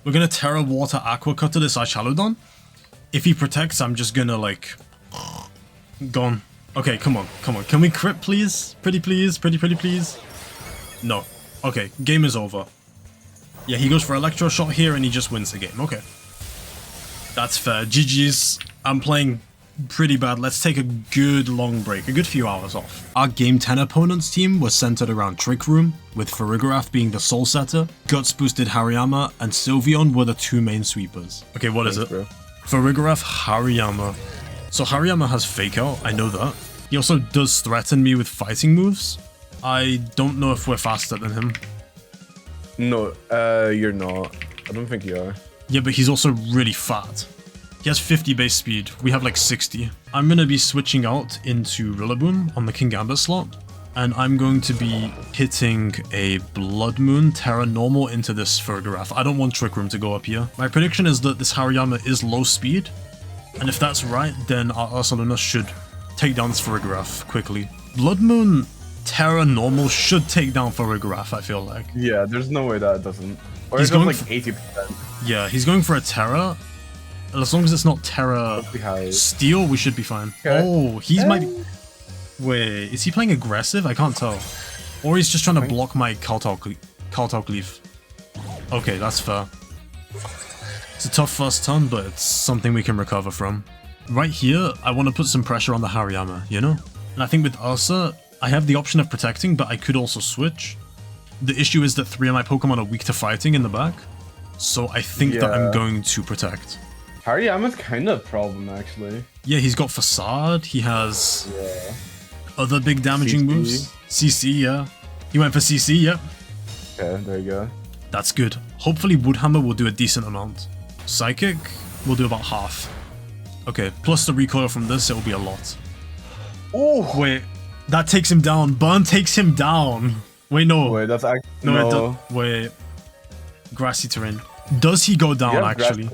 We're gonna Terra Water Aqua Cutter this Archaludon. If he protects, I'm just gonna like... Gone. Okay, come on, come on. Can we crit, please? Pretty please, pretty please. No. Okay, game is over. Yeah, he goes for Electro Shot here and he just wins the game. Okay. That's fair. GG's. I'm playing pretty bad. Let's take a good long break, a good few hours off. Our Game 10 opponent's team was centered around Trick Room, with Farangjake being the Soul Setter, Guts boosted Hariyama, and Sylveon were the two main sweepers. Okay, what is it? Bro. Farangjake, Hariyama. So Hariyama has Fake Out, I know that. He also does threaten me with fighting moves. I don't know if we're faster than him. No, you're not. I don't think you are. Yeah, but he's also really fat. He has 50 base speed. We have like 60. I'm going to be switching out into Rillaboom on the Kingambit slot. And I'm going to be hitting a Blood Moon Terra Normal into this Farangjake. I don't want Trick Room to go up here. My prediction is that this Hariyama is low speed. And if that's right, then our Ursaluna should take down this Farangjake quickly. Blood Moon Terra Normal should take down Farangjake, I feel like. Yeah, there's no way that it doesn't. Or He's it's going like for, 80%. Yeah, he's going for a Terra. As long as it's not Terra Steel, we should be fine. Okay. Oh, he's might be... Wait, is he playing aggressive? I can't tell. Or he's just trying to block my Kaltalk Leaf. Okay, that's fair. It's a tough first turn, but it's something we can recover from. Right here, I want to put some pressure on the Hariyama, you know? And I think with Ursa, I have the option of protecting, but I could also switch. The issue is that 3 of my Pokemon are weak to fighting in the back. So I think that I'm going to protect. Hariyama's kind of a problem, actually. Yeah, he's got Facade, he has other big damaging moves. CC, yeah. He went for CC, yeah. Okay, there you go. That's good. Hopefully Woodhammer will do a decent amount. Psychic will do about half. Okay, plus the recoil from this, it will be a lot. Oh! Wait, that takes him down. Burn takes him down. Wait, no. Wait, that's actually... No, it does. Wait. Grassy terrain. Does he go down, actually?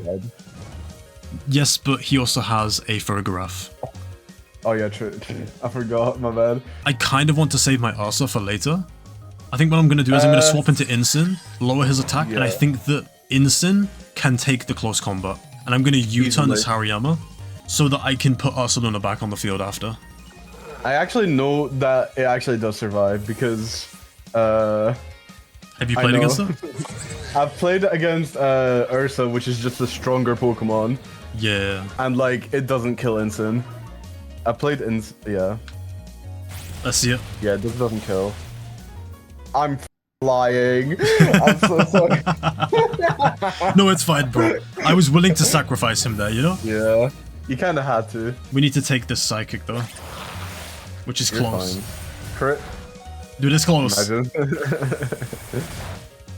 Yes, but he also has a Farangjake. Oh yeah, true. I forgot, my bad. I kind of want to save my Ursa for later. I think what I'm going to do is I'm going to swap into Incin, lower his attack, and I think that Incin can take the close combat. And I'm going to U-turn this Hariyama so that I can put Ursaluna back on the field after. I actually know that it actually does survive because... Have you played against it? I've played against Ursa, which is just a stronger Pokemon. Yeah. And like, it doesn't kill Incin. I played yeah. Let's see it. Yeah, this doesn't kill. I'm lying. I'm so sorry. No, it's fine, bro. I was willing to sacrifice him there, you know? Yeah. You kind of had to. We need to take this Psychic, though. Which is close. Fine. Crit. Dude, it's close.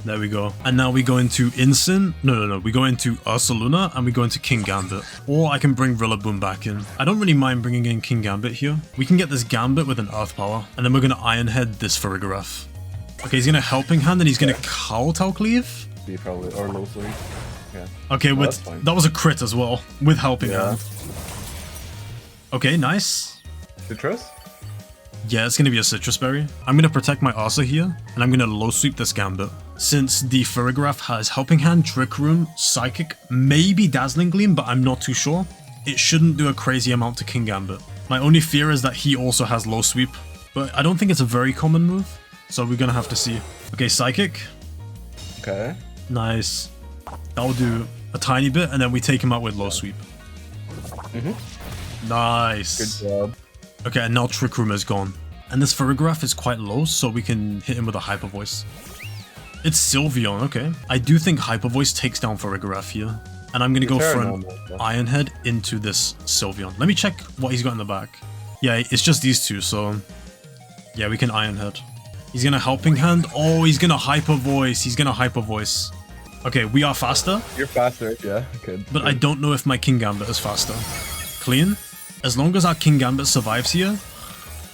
There we go. And now we go into Incin. No. We go into Ursaluna and we go into Kingambit. Or I can bring Rillaboom back in. I don't really mind bringing in Kingambit here. We can get this Gambit with an Earth Power. And then we're going to Iron Head this Farangjake. Okay, he's going to Helping Hand and he's going to Kaltalk Leaf. Probably, or Low Swing. Yeah. Okay, that was a crit as well. With Helping Hand. Okay, nice. Citrus? Yeah, it's going to be a Citrus Berry. I'm going to protect my Ursa here, and I'm going to low sweep this Gambit. Since the Farangjake has Helping Hand, Trick Room, Psychic, maybe Dazzling Gleam, but I'm not too sure, it shouldn't do a crazy amount to Kingambit. My only fear is that he also has low sweep, but I don't think it's a very common move, so we're going to have to see. Okay, Psychic. Okay. Nice. That'll do a tiny bit, and then we take him out with low sweep. Nice. Good job. Okay, and now Trick Room is gone. And this Farangjake is quite low, so we can hit him with a Hyper Voice. It's Sylveon, okay. I do think Hyper Voice takes down Farangjake here. And I'm going to go for an Iron Head into this Sylveon. Let me check what he's got in the back. Yeah, it's just these two, so... Yeah, we can Iron Head. He's going to Helping Hand. Oh, he's going to Hyper Voice. He's going to Hyper Voice. Okay, we are faster. You're faster, yeah. Okay. But I don't know if my Kingambit is faster. Clean. As long as our Kingambit survives here,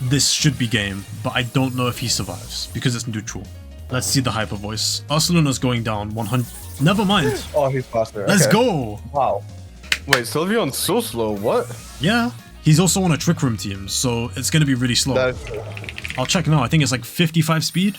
this should be game, but I don't know if he survives because it's neutral. Let's see the hyper voice. Ursaluna's going down 100. Never mind. Oh, he's faster. Let's Okay. go. Wow. Wait, Sylveon's so slow. What? Yeah. He's also on a Trick Room team, so it's going to be really slow. That's true. I'll check now. I think it's like 55 speed,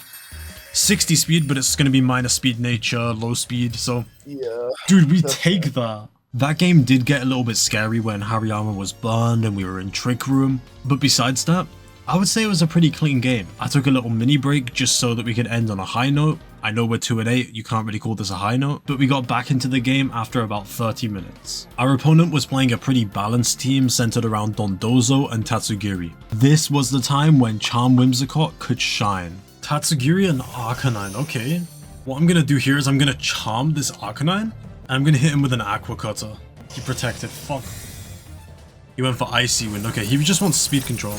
60 speed, but it's going to be minus speed nature, low speed. So, Yeah. dude, we take that. That game did get a little bit scary when Hariyama was burned and we were in Trick Room. But besides that, I would say it was a pretty clean game. I took a little mini break just so that we could end on a high note. I know we're 2-8, you can't really call this a high note, but we got back into the game after about 30 minutes. Our opponent was playing a pretty balanced team centered around Dondozo and Tatsugiri. This was the time when Charm Whimsicott could shine. Tatsugiri and Arcanine, okay. What I'm gonna do here is I'm gonna charm this Arcanine, and I'm gonna hit him with an Aqua Cutter. He protected, fuck. He went for Icy Wind, okay, he just wants speed control.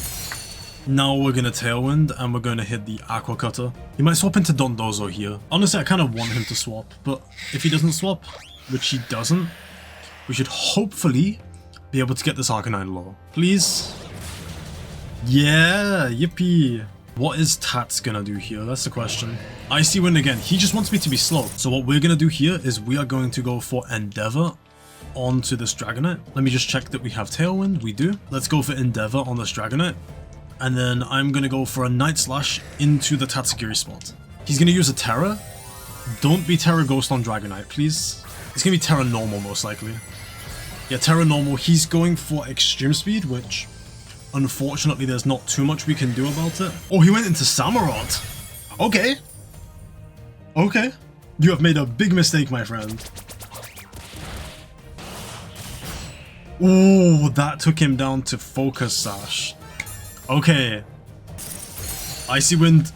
Now we're gonna Tailwind, and we're gonna hit the Aqua Cutter. He might swap into Dondozo here. Honestly, I kind of want him to swap, but if he doesn't swap, which he doesn't, we should hopefully be able to get this Arcanine low. Please? Yeah, yippee. What is Tats gonna do here? That's the question. Icy Wind again. He just wants me to be slow. So what we're gonna do here is we are going to go for Endeavor onto this Dragonite. Let me just check that we have Tailwind. We do. Let's go for Endeavor on this Dragonite. And then I'm going to go for a Night Slash into the Tatsugiri spot. He's going to use a Terra. Don't be Terra Ghost on Dragonite, please. It's going to be Terra Normal, most likely. Yeah, Terra Normal. He's going for Extreme Speed, which, unfortunately, there's not too much we can do about it. Oh, he went into Samurott. Okay. Okay. You have made a big mistake, my friend. Ooh, that took him down to Focus Sash. Okay. Icy Wind.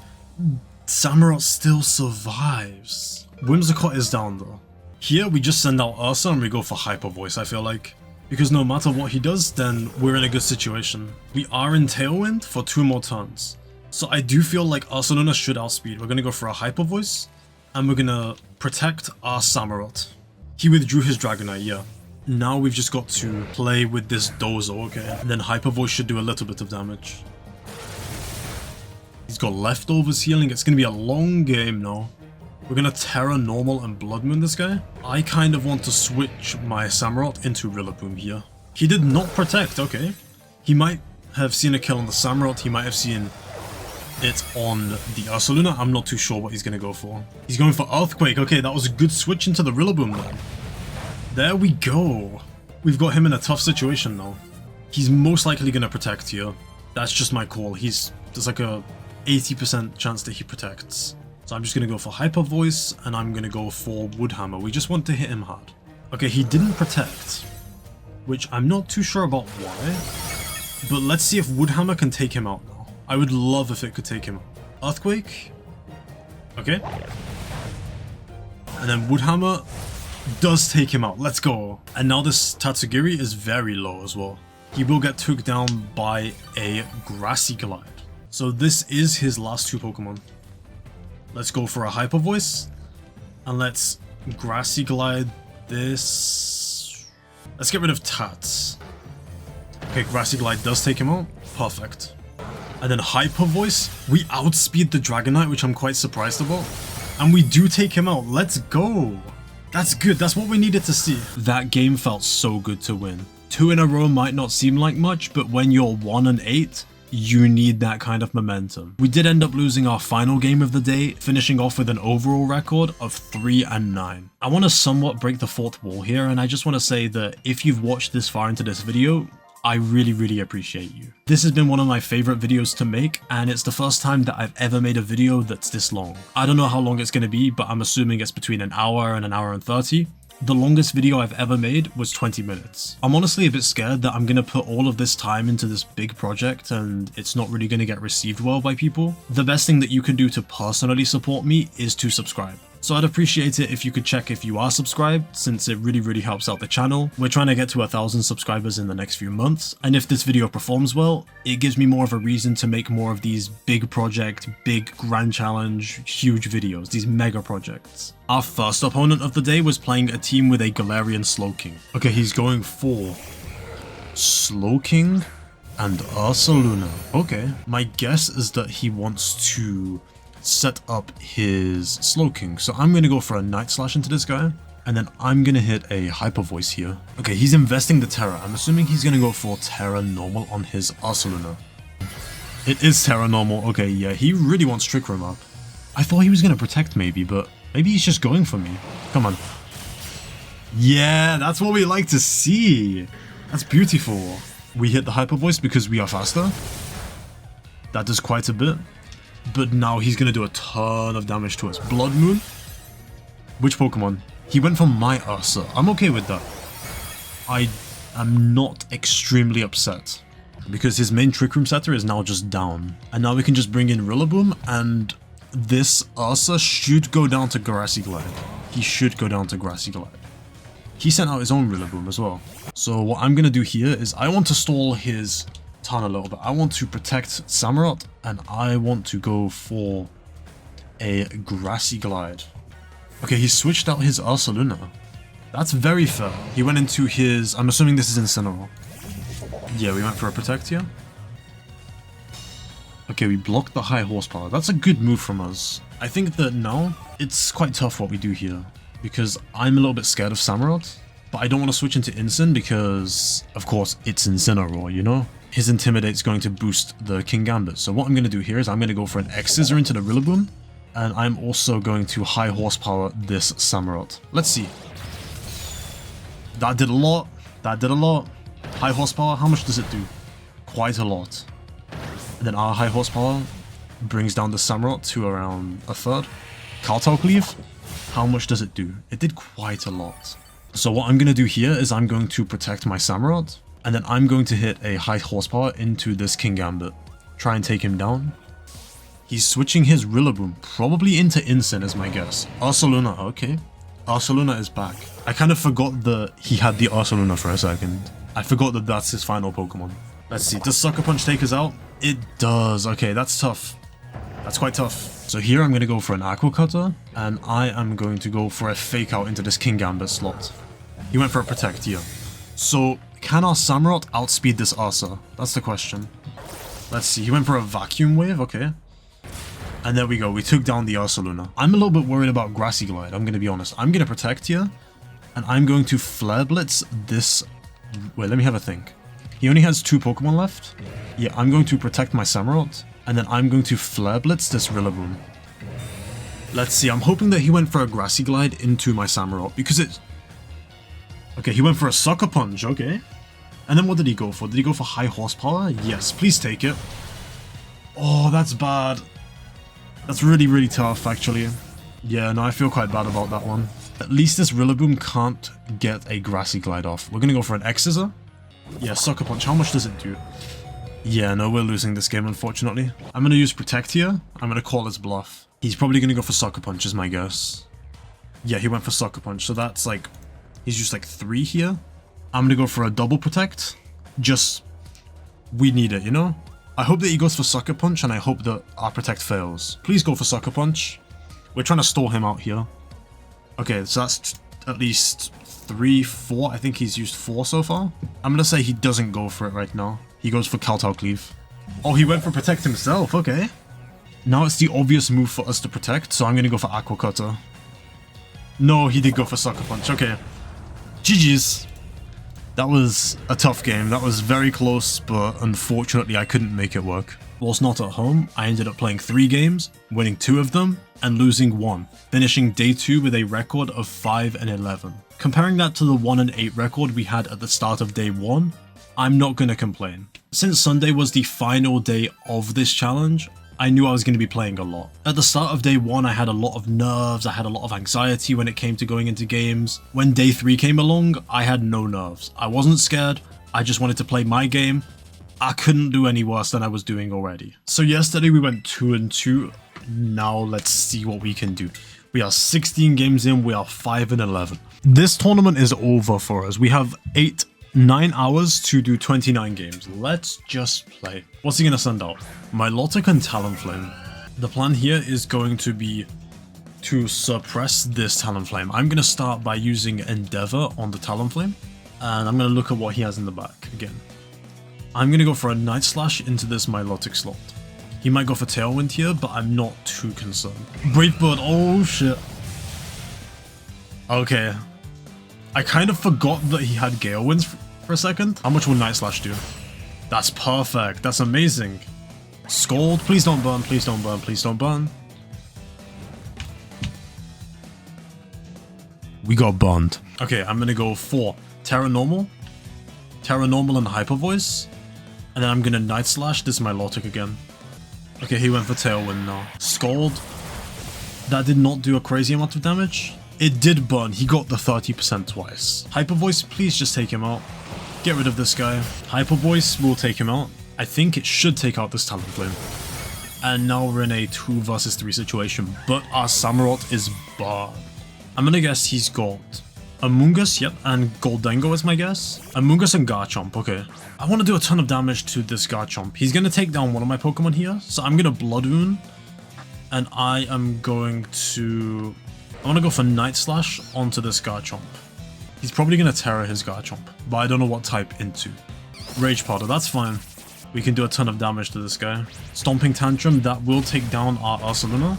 Samurott still survives. Whimsicott is down though. Here we just send out Ursa and we go for Hyper Voice, I feel like. Because no matter what he does, then we're in a good situation. We are in Tailwind for 2 more turns. So I do feel like Ursaluna should outspeed. We're gonna go for a Hyper Voice. And we're gonna protect our Samurott. He withdrew his Dragonite, yeah. Now we've just got to play with this Dozo, okay? And then Hyper Voice should do a little bit of damage. He's got leftovers healing. It's going to be a long game now. We're going to Terra Normal and Blood Moon this guy. I kind of want to switch my Samurott into Rillaboom here. He did not protect, okay. He might have seen a kill on the Samurott. He might have seen it on the Ursaluna. I'm not too sure what he's going to go for. He's going for Earthquake. Okay, that was a good switch into the Rillaboom then. There we go. We've got him in a tough situation now. He's most likely going to protect here. That's just my call. There's like a 80% chance that he protects. So I'm just going to go for Hyper Voice and I'm going to go for Wood Hammer. We just want to hit him hard. Okay, he didn't protect, which I'm not too sure about why. But let's see if Wood Hammer can take him out now. I would love if it could take him out. Earthquake. Okay. And then Wood Hammer does take him out. Let's go. And now this Tatsugiri is very low as well. He will get took down by a Grassy Glide. So this is his last 2 Pokemon. Let's go for a Hyper Voice. And let's Grassy Glide this. Let's get rid of Tats. Okay, Grassy Glide does take him out. Perfect. And then Hyper Voice. We outspeed the Dragonite, which I'm quite surprised about. And we do take him out. Let's go. That's good. That's what we needed to see. That game felt so good to win. 2 in a row might not seem like much, but when you're 1-8, you need that kind of momentum. We did end up losing our final game of the day, finishing off with an overall record of 3-9. I want to somewhat break the 4th wall here, and I just want to say that if you've watched this far into this video, I really appreciate you. This has been one of my favorite videos to make, and it's the first time that I've ever made a video that's this long. I don't know how long it's going to be, but I'm assuming it's between an hour and an hour and 30. The longest video I've ever made was 20 minutes. I'm honestly a bit scared that I'm going to put all of this time into this big project and it's not really going to get received well by people. The best thing that you can do to personally support me is to subscribe. So I'd appreciate it if you could check if you are subscribed, since it really helps out the channel. We're trying to get to 1,000 subscribers in the next few months, and if this video performs well, it gives me more of a reason to make more of these big project, big grand challenge, huge videos, these mega projects. Our first opponent of the day was playing a team with a Galarian Slowking. Okay, he's going for Slowking and Ursaluna. Okay, my guess is that he wants to set up his Slowking. So I'm going to go for a Night Slash into this guy. And then I'm going to hit a Hyper Voice here. Okay, he's investing the Terra. I'm assuming he's going to go for Terra Normal on his Ursaluna. It is Terra Normal. Okay, yeah, he really wants Trick Room up. I thought he was going to protect maybe, but maybe he's just going for me. Come on. Yeah, that's what we like to see. That's beautiful. We hit the Hyper Voice because we are faster. That does quite a bit. But now he's going to do a ton of damage to us. Blood Moon? Which Pokemon? He went for my Ursa. I'm okay with that. I am not extremely upset. Because his main Trick Room setter is now just down. And now we can just bring in Rillaboom, and this Ursa should go down to Grassy Glide. He should go down to Grassy Glide. He sent out his own Rillaboom as well. So what I'm going to do here is I want to stall his turn a little bit. I want to protect Samurott, and I want to go for a Grassy Glide. Okay, he switched out his Ursaluna. That's very fair. He went into his... I'm assuming this is Incineroar. Yeah, we went for a Protect here. Okay, we blocked the high horsepower. That's a good move from us. I think that now, it's quite tough what we do here. Because I'm a little bit scared of Samurott. But I don't want to switch into Incin because, of course, it's Incineroar, you know? His Intimidate's going to boost the King Gambit. So what I'm going to do here is I'm going to go for an X-Scissor into the Rillaboom. And I'm also going to high horsepower this Samurott. Let's see. That did a lot. That did a lot. High horsepower, how much does it do? Quite a lot. And then our high horsepower brings down the Samurott to around a third. Kowtow Cleave, how much does it do? It did quite a lot. So what I'm going to do here is I'm going to protect my Samurott. And then I'm going to hit a high horsepower into this King Gambit. Try and take him down. He's switching his Rillaboom, probably into Incin is my guess. Ursaluna, okay. Ursaluna is back. I kind of forgot that he had the Ursaluna for a second. I forgot that that's his final Pokemon. Let's see, does Sucker Punch take us out? It does. Okay, that's tough. That's quite tough. So here I'm going to go for an Aqua Cutter, and I am going to go for a Fake Out into this King Gambit slot. He went for a Protect here. So, can our Samurott outspeed this Ursa? That's the question. Let's see, he went for a Vacuum Wave, okay. And there we go, we took down the Ursaluna. I'm a little bit worried about Grassy Glide, I'm going to be honest. I'm going to Protect here, and I'm going to Flare Blitz this... Wait, let me have a think. He only has 2 Pokemon left. Yeah, I'm going to protect my Samurott, and then I'm going to Flare Blitz this Rillaboom. Let's see, I'm hoping that he went for a Grassy Glide into my Samurott, because it... Okay, he went for a Sucker Punch, okay. And then what did he go for? Did he go for high horsepower? Yes, please take it. Oh, that's bad. That's really, really tough, actually. Yeah, no, I feel quite bad about that one. At least this Rillaboom can't get a Grassy Glide off. We're gonna go for an X-Scissor. Yeah, Sucker Punch, how much does it do? Yeah, no, we're losing this game, unfortunately. I'm gonna use Protect here. I'm gonna call his bluff. He's probably gonna go for Sucker Punch, is my guess. Yeah, he went for Sucker Punch, so that's like... He's just like 3 here. I'm gonna go for a double Protect. Just... We need it, you know? I hope that he goes for Sucker Punch, and I hope that our Protect fails. Please go for Sucker Punch. We're trying to stall him out here. Okay, so that's at least 3, 4. I think he's used 4 so far. I'm gonna say he doesn't go for it right now. He goes for Kowtow Cleave. Oh, he went for Protect himself, okay. Now it's the obvious move for us to protect, so I'm gonna go for Aqua Cutter. No, he did go for Sucker Punch, okay. GG's. That was a tough game. That was very close, but unfortunately I couldn't make it work. Whilst not at home, I ended up playing 3 games, winning 2 of them, and losing 1, finishing day 2 with a record of 5 and 11. Comparing that to the 1 and 8 record we had at the start of day 1, I'm not gonna complain. Since Sunday was the final day of this challenge, I knew I was going to be playing a lot. At the start of day 1, I had a lot of nerves, I had a lot of anxiety when it came to going into games. When day 3 came along, I had no nerves. I wasn't scared, I just wanted to play my game. I couldn't do any worse than I was doing already. So yesterday we went 2-2, now let's see what we can do. We are 16 games in, we are 5 and 11. This tournament is over for us. We have 9 hours to do 29 games. Let's just play. What's he gonna send out? Milotic and Talonflame. The plan here is going to be to suppress this Talonflame. I'm gonna start by using Endeavor on the Talonflame, and I'm gonna look at what he has in the back again. I'm gonna go for a Night Slash into this Milotic slot. He might go for Tailwind here, but I'm not too concerned. Brave Bird, oh shit. Okay. I kind of forgot that he had Gale Winds for a second. How much will Night Slash do? That's perfect. That's amazing. Scald, please don't burn, please don't burn, please don't burn. We got burned. Okay, I'm gonna go for Terra Normal and Hyper Voice. And then I'm gonna Night Slash this Milotic again. Okay, he went for Tailwind now. Scald. That did not do a crazy amount of damage. It did burn. He got the 30% twice. Hyper Voice, please just take him out. Get rid of this guy. Hyper Voice will take him out. I think it should take out this Talonflame. And now we're in a 2 versus 3 situation, but our Samurott is bad. I'm gonna guess he's got Amoonguss, yep, and Goldengo is my guess. Amoonguss and Garchomp, okay. I want to do a ton of damage to this Garchomp. He's gonna take down one of my Pokemon here, so I'm gonna Blood Wound. And I am going to... I want to go for Night Slash onto this Garchomp. He's probably gonna Terra his Garchomp, but I don't know what type into. Rage Powder, that's fine. We can do a ton of damage to this guy. Stomping Tantrum, that will take down our Ursaluna.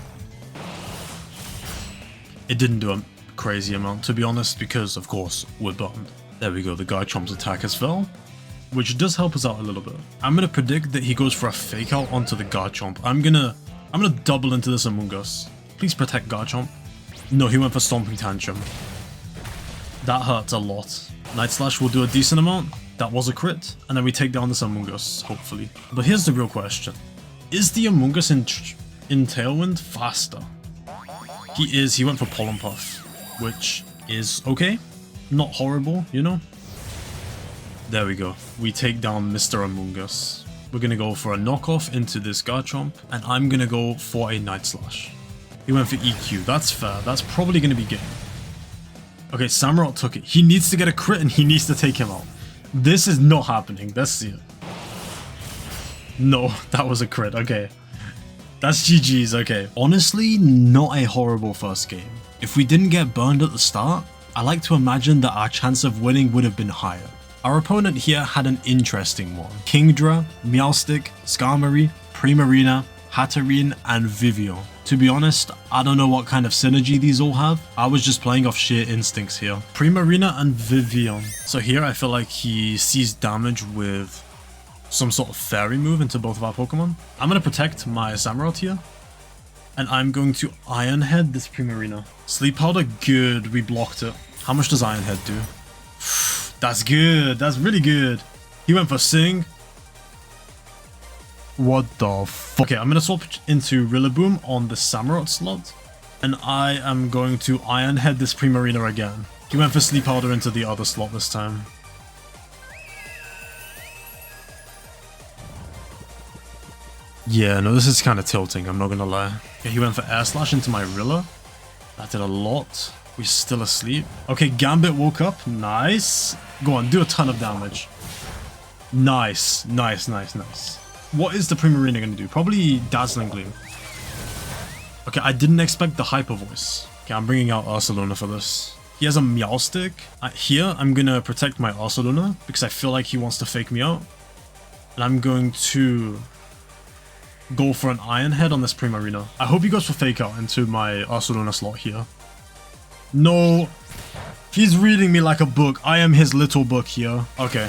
It didn't do a crazy amount, to be honest, because, of course, we're burned. There we go, the Garchomp's attack has fell, which does help us out a little bit. I'm gonna predict that he goes for a Fake Out onto the Garchomp. I'm gonna double into this Amoonguss. Please protect Garchomp. No, he went for Stomping Tantrum. That hurts a lot. Night Slash will do a decent amount. That was a crit, and then we take down this Amoonguss, hopefully. But here's the real question. Is the Amoonguss in Tailwind faster? He is. He went for Pollen Puff, which is okay. Not horrible, you know? There we go. We take down Mr. Amoonguss. We're gonna go for a knockoff into this Garchomp, and I'm gonna go for a Night Slash. He went for EQ. That's fair. That's probably gonna be game. Okay, Samurott took it. He needs to get a crit, and he needs to take him out. This is not happening. Let's see it. No, that was a crit. Okay. That's GG's, okay. Honestly, not a horrible first game. If we didn't get burned at the start, I like to imagine that our chance of winning would have been higher. Our opponent here had an interesting one. Kingdra, Meowstic, Skarmory, Primarina, Hatterene, and Vivillon. To be honest, I don't know what kind of synergy these all have. I was just playing off sheer instincts here. Primarina and Vivillon. So here I feel like he sees damage with some sort of fairy move into both of our Pokemon. I'm going to protect my Samurott here. And I'm going to Iron Head this Primarina. Sleep Powder, good. We blocked it. How much does Iron Head do? That's good. That's really good. He went for Sing. What the fuck? Okay, I'm going to swap into Rillaboom on the Samurott slot. And I am going to Iron Head this Primarina again. He went for Sleep Powder into the other slot this time. Yeah, no, this is kind of tilting, I'm not gonna lie. Okay, he went for Air Slash into my Rilla. That did a lot. We're still asleep. Okay, Gambit woke up. Nice. Go on, do a ton of damage. Nice, nice, nice, nice. What is the Primarina gonna do? Probably Dazzling Gleam. Okay, I didn't expect the Hyper Voice. Okay, I'm bringing out Ursaluna for this. He has a Meowstic. Here, I'm gonna protect my Ursaluna because I feel like he wants to fake me out. And I'm going to go for an Iron Head on this Primarina. I hope he goes for Fake Out into my Ursaluna slot here. No. He's reading me like a book. I am his little book here. Okay.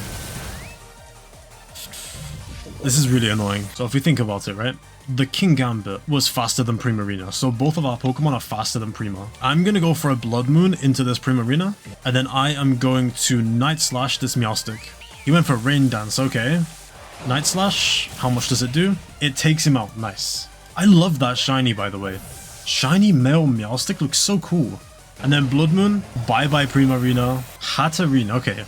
This is really annoying. So if we think about it, right? The King Gambit was faster than Primarina, so both of our Pokemon are faster than Prima. I'm gonna go for a Blood Moon into this Primarina, and then I am going to Night Slash this Meowstic. He went for Rain Dance, okay. Night Slash, how much does it do? It takes him out, nice. I love that shiny, by the way. Shiny male Meowstic looks so cool. And then Blood Moon, bye-bye Primarina, Hatterene, okay.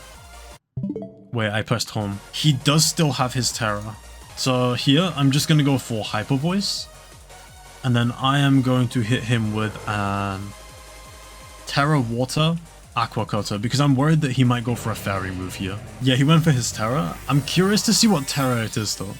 Wait, I pressed home. He does still have his Terra. So here, I'm just gonna go for Hyper Voice. And then I am going to hit him with Terra Water, Aqua Cutter, because I'm worried that he might go for a fairy move here. Yeah, he went for his Terra. I'm curious to see what Terra it is though.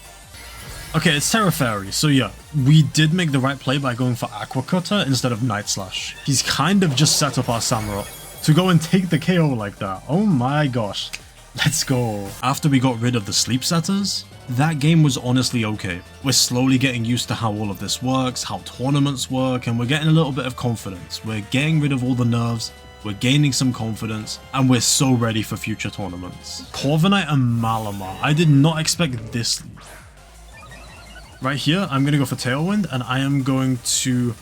Okay, it's Terra Fairy, so yeah, we did make the right play by going for Aqua Cutter instead of Night Slash. He's kind of just set up our Samurott to go and take the KO like that. Oh my gosh. Let's go. After we got rid of the sleep setters, that game was honestly okay. We're slowly getting used to how all of this works, how tournaments work, and we're getting a little bit of confidence. We're getting rid of all the nerves, we're gaining some confidence, and we're so ready for future tournaments. Corviknight and Malamar. I did not expect this. Right here, I'm going to go for Tailwind, and I'm going to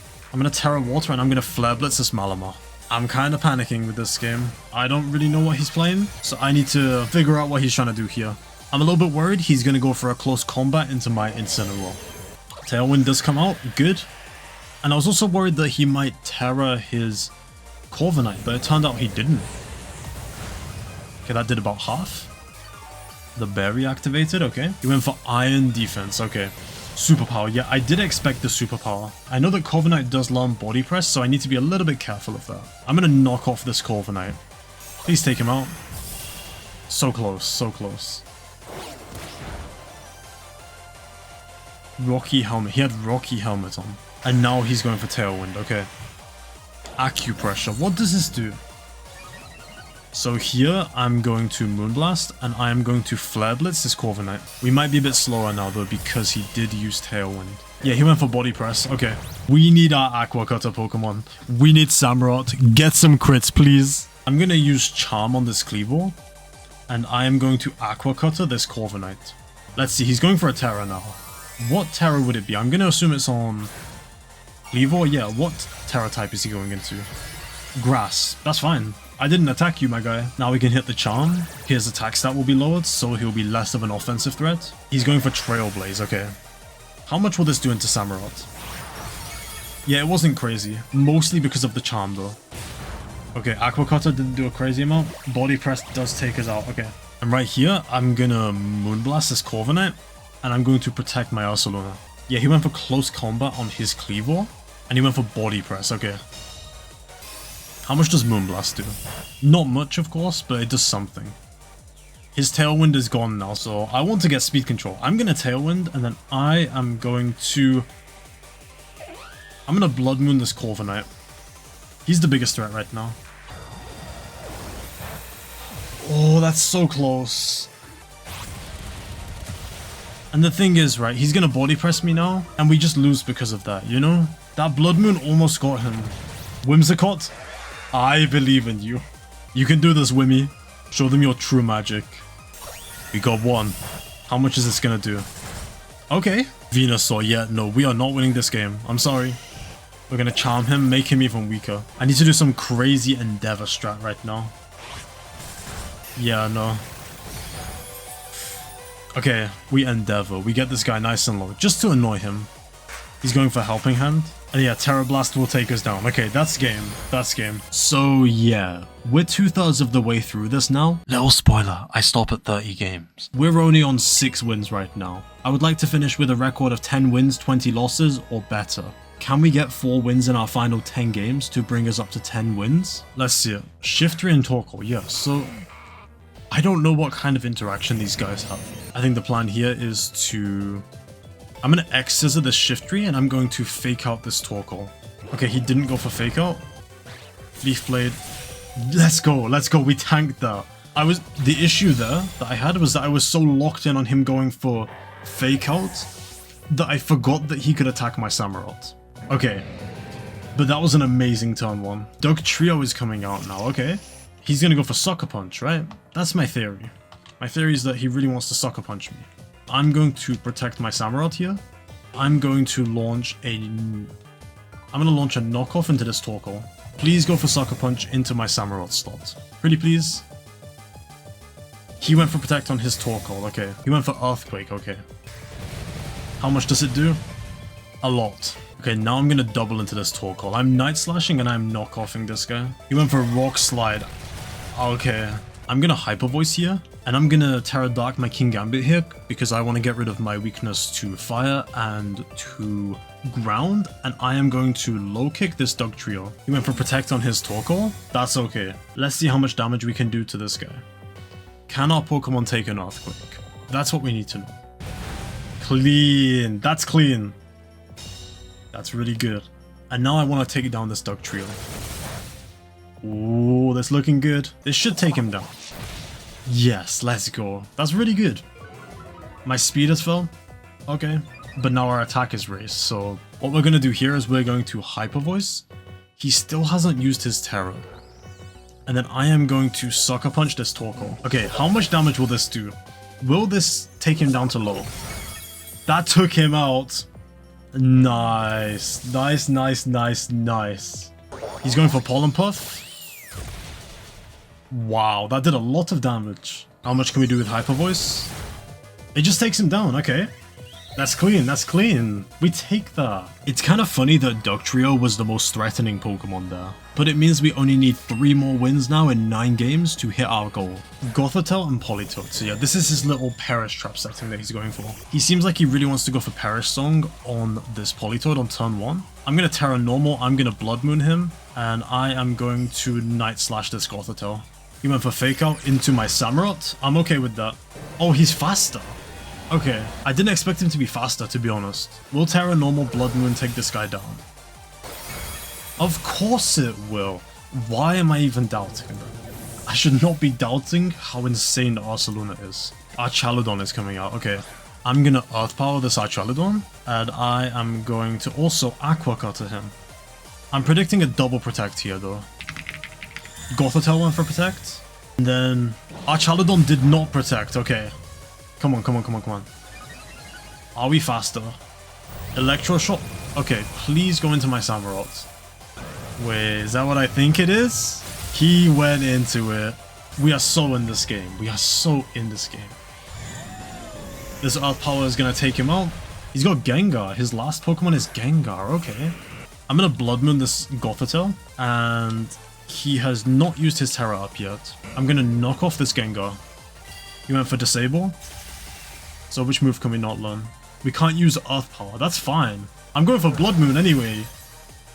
Terra Water, and I'm going to Flare Blitz this Malamar. I'm kind of panicking with this game. I don't really know what he's playing, so I need to figure out what he's trying to do here. I'm a little bit worried he's going to go for a close combat into my Incineroar. Tailwind does come out, good. And I was also worried that he might Terra his Corviknight, but it turned out he didn't. Okay, that did about half. The berry activated, okay. He went for Iron Defense, okay. Superpower, yeah, I did expect the superpower. I know that Corviknight does learn Body Press, so I need to be a little bit careful of that. I'm going to knock off this Corviknight. Please take him out. So close, so close. Rocky Helmet. He had Rocky Helmet on. And now he's going for Tailwind. Okay. Acupressure. What does this do? So here, I'm going to Moonblast, and I am going to Flare Blitz this Corviknight. We might be a bit slower now, though, because he did use Tailwind. Yeah, he went for Body Press. Okay. We need our Aqua Cutter Pokemon. We need Samurott. Get some crits, please. I'm going to use Charm on this Kleavor, and I am going to Aqua Cutter this Corviknight. Let's see. He's going for a Terra now. What Terra would it be? I'm going to assume it's on Kleavor. Yeah, what Terra type is he going into? Grass. That's fine. I didn't attack you, my guy. Now we can hit the Charm. His attack stat will be lowered, so he'll be less of an offensive threat. He's going for Trailblaze. Okay. How much will this do into Samurott? Yeah, it wasn't crazy. Mostly because of the Charm, though. Okay, Aqua Cutter didn't do a crazy amount. Body Press does take us out. Okay. And right here, I'm gonna Moonblast this Corviknight, and I'm going to protect my Ursaluna. Yeah, he went for close combat on his Kleavor, and he went for Body Press. Okay. How much does Moonblast do? Not much, of course, but it does something. His Tailwind is gone now, so I want to get speed control. I'm gonna Tailwind, and then I am going to... I'm gonna Blood Moon this Corviknight. He's the biggest threat right now. Oh, that's so close. And the thing is, right, he's gonna Body Press me now, and we just lose because of that, you know? That Blood Moon almost got him. Whimsicott, I believe in you. You can do this, Wimmy. Show them your true magic. We got one. How much is this gonna do? Okay. Venusaur, yeah, no, we are not winning this game. I'm sorry. We're gonna Charm him, make him even weaker. I need to do some crazy Endeavor strat right now. Yeah, no. Okay, we Endeavor. We get this guy nice and low, just to annoy him. He's going for Helping Hand. And yeah, Terra Blast will take us down. Okay, that's game. That's game. So yeah, we're 2/3 of the way through this now. Little spoiler, I stop at 30 games. We're only on 6 wins right now. I would like to finish with a record of 10 wins, 20 losses, or better. Can we get 4 wins in our final 10 games to bring us up to 10 wins? Let's see it. Shiftry and Torkoal, yeah, so... I don't know what kind of interaction these guys have. I think the plan here is to... I'm going to X-Scissor this Shiftry, and I'm going to fake out this Torkoal. Okay, he didn't go for fake out. Leaf Blade. Let's go, we tanked that. The issue there that I had was that I was so locked in on him going for fake out that I forgot that he could attack my Samurott. Okay, but that was an amazing turn 1. Dugtrio is coming out now, okay. He's going to go for Sucker Punch, right? That's my theory. My theory is that he really wants to Sucker Punch me. I'm going to protect my Samurott here. I'm going to launch a knockoff into this Torkoal. Please go for Sucker Punch into my Samurott slot. Pretty please. He went for Protect on his Torkoal, okay. He went for Earthquake, okay. How much does it do? A lot. Okay, now I'm gonna double into this Torkoal. I'm Night Slashing and I'm knockoffing this guy. He went for Rock Slide. Okay. I'm gonna Hyper Voice here, and I'm gonna Terra Dark my King Gambit here, because I want to get rid of my weakness to Fire and to Ground, and I am going to Low Kick this Dugtrio. He went for Protect on his Torkoal. That's okay. Let's see how much damage we can do to this guy. Can our Pokemon take an Earthquake? That's what we need to know. Clean. That's clean. That's really good. And now I want to take down this Dugtrio. Ooh, that's looking good. This should take him down. Yes, let's go. That's really good. My speed has fell. Okay. But now our attack is raised. So what we're going to do here is we're going to Hyper Voice. He still hasn't used his Terror. And then I am going to Sucker Punch this Torkoal. Okay, how much damage will this do? Will this take him down to low? That took him out. Nice. Nice, nice, nice, nice. He's going for Pollen Puff. Wow, that did a lot of damage. How much can we do with Hyper Voice? It just takes him down, okay. That's clean, that's clean. We take that. It's kind of funny that Dugtrio was the most threatening Pokemon there. But it means we only need 3 more wins now in 9 games to hit our goal. Gothitelle and Politoed. So yeah, this is his little Perish Trap setting that he's going for. He seems like he really wants to go for Perish Song on this Politoed on turn 1. I'm going to Terra Normal, I'm going to Blood Moon him, and I am going to Night Slash this Gothitelle. He went for Fake Out into my Samurott. I'm okay with that. Oh, he's faster. Okay, I didn't expect him to be faster, to be honest. Will Terra Normal Blood Moon take this guy down? Of course it will. Why am I even doubting that? I should not be doubting how insane Arceluna is. Archaludon is coming out. Okay, I'm gonna Earth Power this Archaludon, and I am going to also Aqua Cutter him. I'm predicting a double Protect here, though. Gothitelle went for Protect, and then Archaludon did not Protect. Okay. Come on, come on, come on, come on. Are we faster? Electroshock? Okay, please go into my Samurott. Wait, is that what I think it is? He went into it. We are so in this game. We are so in this game. This Earth Power is going to take him out. He's got Gengar. His last Pokemon is Gengar. Okay. I'm going to Blood Moon this Gothitelle. And he has not used his Terra up yet. I'm going to knock off this Gengar. He went for Disable. So which move can we not learn? We can't use Earth Power. That's fine. I'm going for Blood Moon anyway.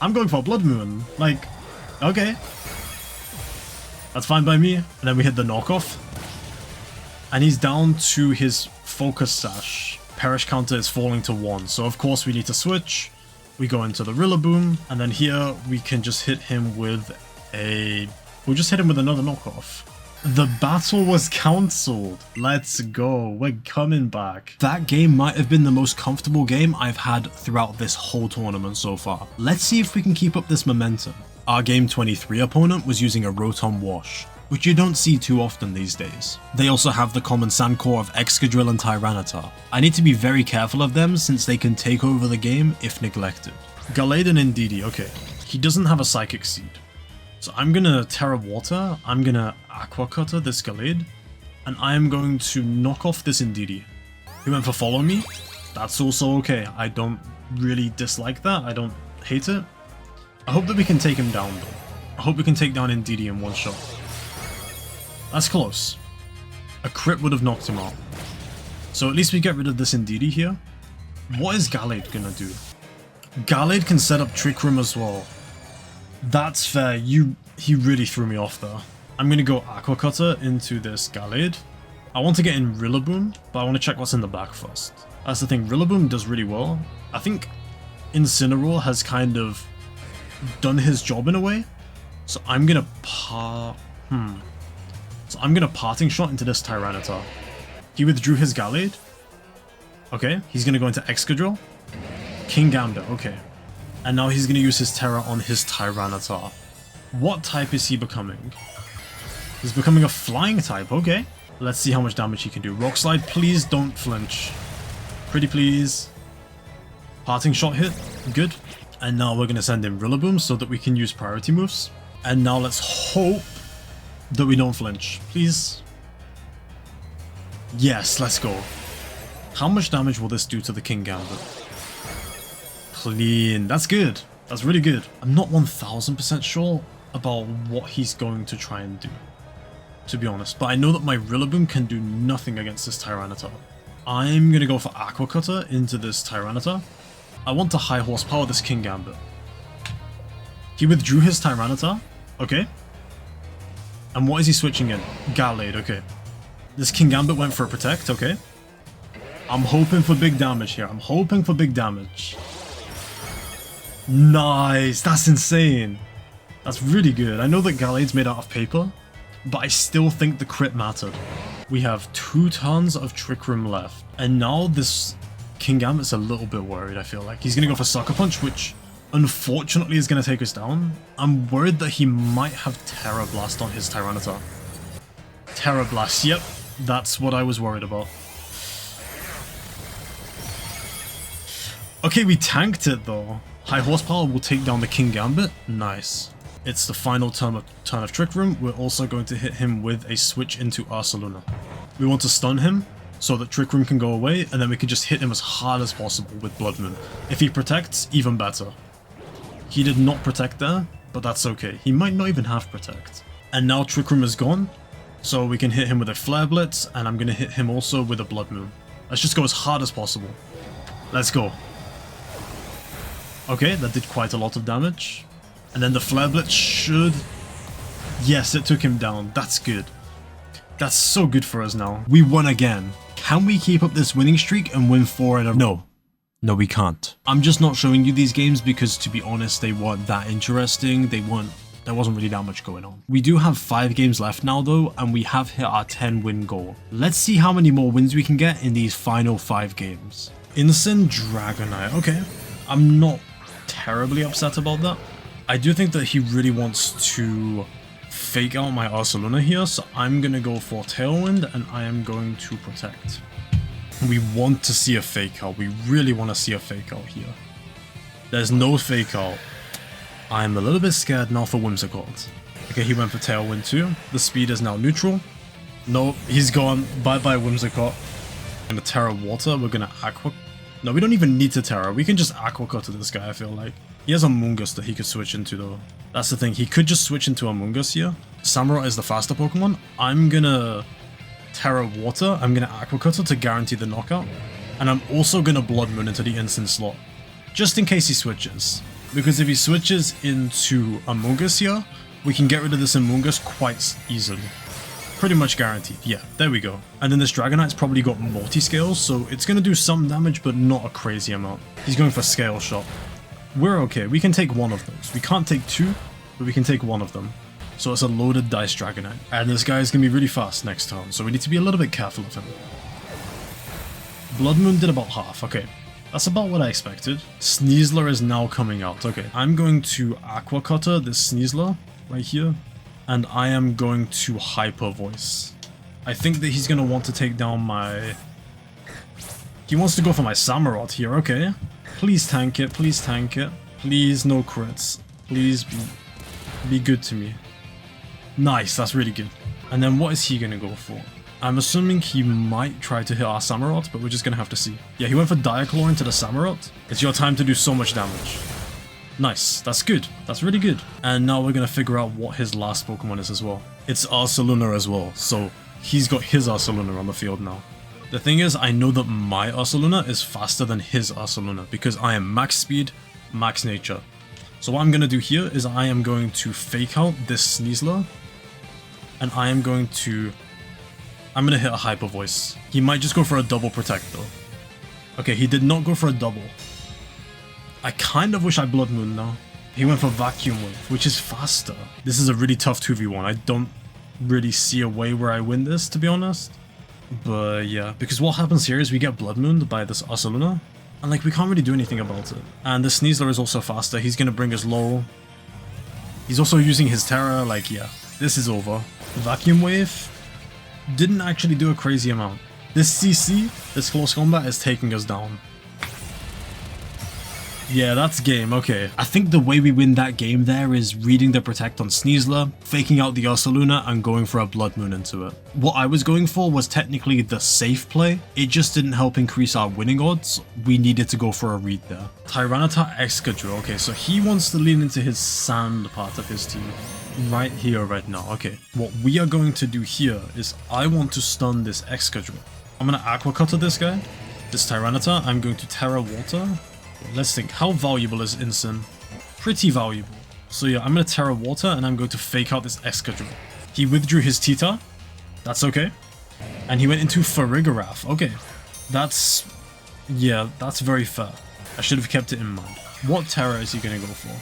I'm going for Blood Moon. Like, okay. That's fine by me. And then we hit the knockoff. And he's down to his Focus Sash. Perish counter is falling to 1. So of course we need to switch. We go into the Rillaboom. And then here we can just hit him with a... We'll just hit him with another knockoff. The battle was cancelled. Let's go. We're coming back. That game might have been the most comfortable game I've had throughout this whole tournament so far. Let's see if we can keep up this momentum. Our game 23 opponent was using a Rotom Wash, which you don't see too often these days. They also have the common sand core of Excadrill and Tyranitar. I need to be very careful of them since they can take over the game if neglected. Gallade and Indeedee, okay. He doesn't have a Psychic Seed. So I'm gonna Terra Water, I'm gonna Aqua Cutter this Gallade, and I am going to knock off this Indeedee. He went for Follow Me. That's also okay. I don't really dislike that. I don't hate it. I hope that we can take him down though. I hope we can take down Indeedee in one shot. That's close. A crit would have knocked him out. So at least we get rid of this Indeedee here. What is Gallade gonna do? Gallade can set up Trick Room as well. That's fair. He really threw me off there. I'm gonna go Aqua Cutter into this Gallade. I want to get in Rillaboom, but I want to check what's in the back first. That's the thing. Rillaboom does really well. I think Incineroar has kind of done his job in a way. So I'm gonna So I'm gonna Parting Shot into this Tyranitar. He withdrew his Gallade. Okay, he's gonna go into Excadrill. King Gambit. Okay. And now he's going to use his Terra on his Tyranitar. What type is he becoming? He's becoming a flying type, okay. Let's see how much damage he can do. Rock Slide, please don't flinch. Pretty please. Parting Shot hit, good. And now we're going to send in Rillaboom so that we can use priority moves. And now let's hope that we don't flinch, please. Yes, let's go. How much damage will this do to the King Gambit? Clean. That's good. That's really good. I'm not 1000% sure about what he's going to try and do, to be honest. But I know that my Rillaboom can do nothing against this Tyranitar. I'm going to go for Aqua Cutter into this Tyranitar. I want to high horsepower this King Gambit. He withdrew his Tyranitar. Okay. And what is he switching in? Gallade. Okay. This King Gambit went for a Protect. Okay. I'm hoping for big damage here. I'm hoping for big damage. Nice, that's insane. That's really good. I know that Gallade's made out of paper, but I still think the crit mattered. We have 2 turns of Trick Room left, and now this King Gambit's a little bit worried, I feel like. He's gonna go for Sucker Punch, which unfortunately is gonna take us down. I'm worried that he might have Terra Blast on his Tyranitar. Terra Blast, yep, that's what I was worried about. Okay, we tanked it though. High Horsepower will take down the King Gambit. Nice. It's the final turn of Trick Room. We're also going to hit him with a switch into Ursaluna. We want to stun him so that Trick Room can go away, and then we can just hit him as hard as possible with Blood Moon. If he protects, even better. He did not protect there, but that's okay. He might not even have protect. And now Trick Room is gone, so we can hit him with a Flare Blitz, and I'm going to hit him also with a Blood Moon. Let's just go as hard as possible. Let's go. Okay, that did quite a lot of damage. And then the Flare Blitz should... Yes, it took him down. That's good. That's so good for us now. We won again. Can we keep up this winning streak and win 4 in a row? No. No, we can't. I'm just not showing you these games because, to be honest, they weren't that interesting. There wasn't really that much going on. We do have 5 games left now though, and we have hit our 10 win goal. Let's see how many more wins we can get in these final 5 games. Instant Dragonite. Okay. I'm not terribly upset about that. I do think that he really wants to fake out my Ursaluna here, so I'm gonna go for Tailwind and I am going to protect. We want to see a fake out. We really want to see a fake out here. There's no fake out. I'm a little bit scared now for Whimsicott. Okay, he went for Tailwind too. The speed is now neutral. No, he's gone. Bye-bye Whimsicott. I'm gonna Terra Water. We're gonna Aqua... No, we don't even need to Terra. We can just Aqua Cut to this guy, I feel like. He has a Mungus that he could switch into though. That's the thing. He could just switch into a Mungus here. Samurott is the faster Pokemon. I'm gonna Terra Water. I'm gonna Aqua Cutter to guarantee the knockout. And I'm also gonna Blood Moon into the instant slot. Just in case he switches. Because if he switches into a Mungus here, we can get rid of this Mungus quite easily. Pretty much guaranteed. Yeah, there we go. And then this Dragonite's probably got multi-scales, so it's going to do some damage, but not a crazy amount. He's going for Scale Shot. We're okay. We can take one of those. We can't take 2, but we can take one of them. So it's a loaded dice Dragonite. And this guy is going to be really fast next turn, so we need to be a little bit careful of him. Blood Moon did about half. Okay. That's about what I expected. Sneasler is now coming out. Okay. I'm going to Aqua Cutter this Sneasler right here. And I am going to Hyper Voice. I think that he's going to want to take down my... He wants to go for my Samurott here, okay. Please tank it, please tank it. Please, no crits. Please be good to me. Nice, that's really good. And then what is he going to go for? I'm assuming he might try to hit our Samurott, but we're just going to have to see. Yeah, he went for Diaclone into the Samurott. It's your time to do so much damage. Nice, that's good. That's really good. And now we're going to figure out what his last Pokemon is as well. It's Ursaluna as well, so he's got his Ursaluna on the field now. The thing is, I know that my Ursaluna is faster than his Ursaluna because I am max speed, max nature. So what I'm going to do here is I am going to fake out this Sneasler. And I'm going to hit a Hyper Voice. He might just go for a double protect though. Okay, he did not go for a double. I kind of wish I Blood Moon now. He went for Vacuum Wave, which is faster. This is a really tough 2v1. I don't really see a way where I win this, to be honest. But yeah, because what happens here is we get Blood Mooned by this Ursaluna. And like, we can't really do anything about it. And the Sneasler is also faster. He's going to bring us low. He's also using his Terra. Like, yeah, this is over. Vacuum Wave didn't actually do a crazy amount. This CC, this close combat, is taking us down. Yeah, that's game, okay. I think the way we win that game there is reading the Protect on Sneasler, faking out the Ursaluna, and going for a Blood Moon into it. What I was going for was technically the safe play. It just didn't help increase our winning odds. We needed to go for a read there. Tyranitar Excadrill. Okay, so he wants to lean into his sand part of his team. Right here, right now. Okay, what we are going to do here is I want to stun this Excadrill. I'm going to Aqua Cutter this guy. This Tyranitar, I'm going to Terra Water. Let's think, how valuable is Incin? Pretty valuable. So yeah, I'm going to Terra Water and I'm going to fake out this Excadrill. He withdrew his Tita. That's okay. And he went into Farigiraf. Okay. That's... yeah, that's very fair. I should have kept it in mind. What Terra is he going to go for?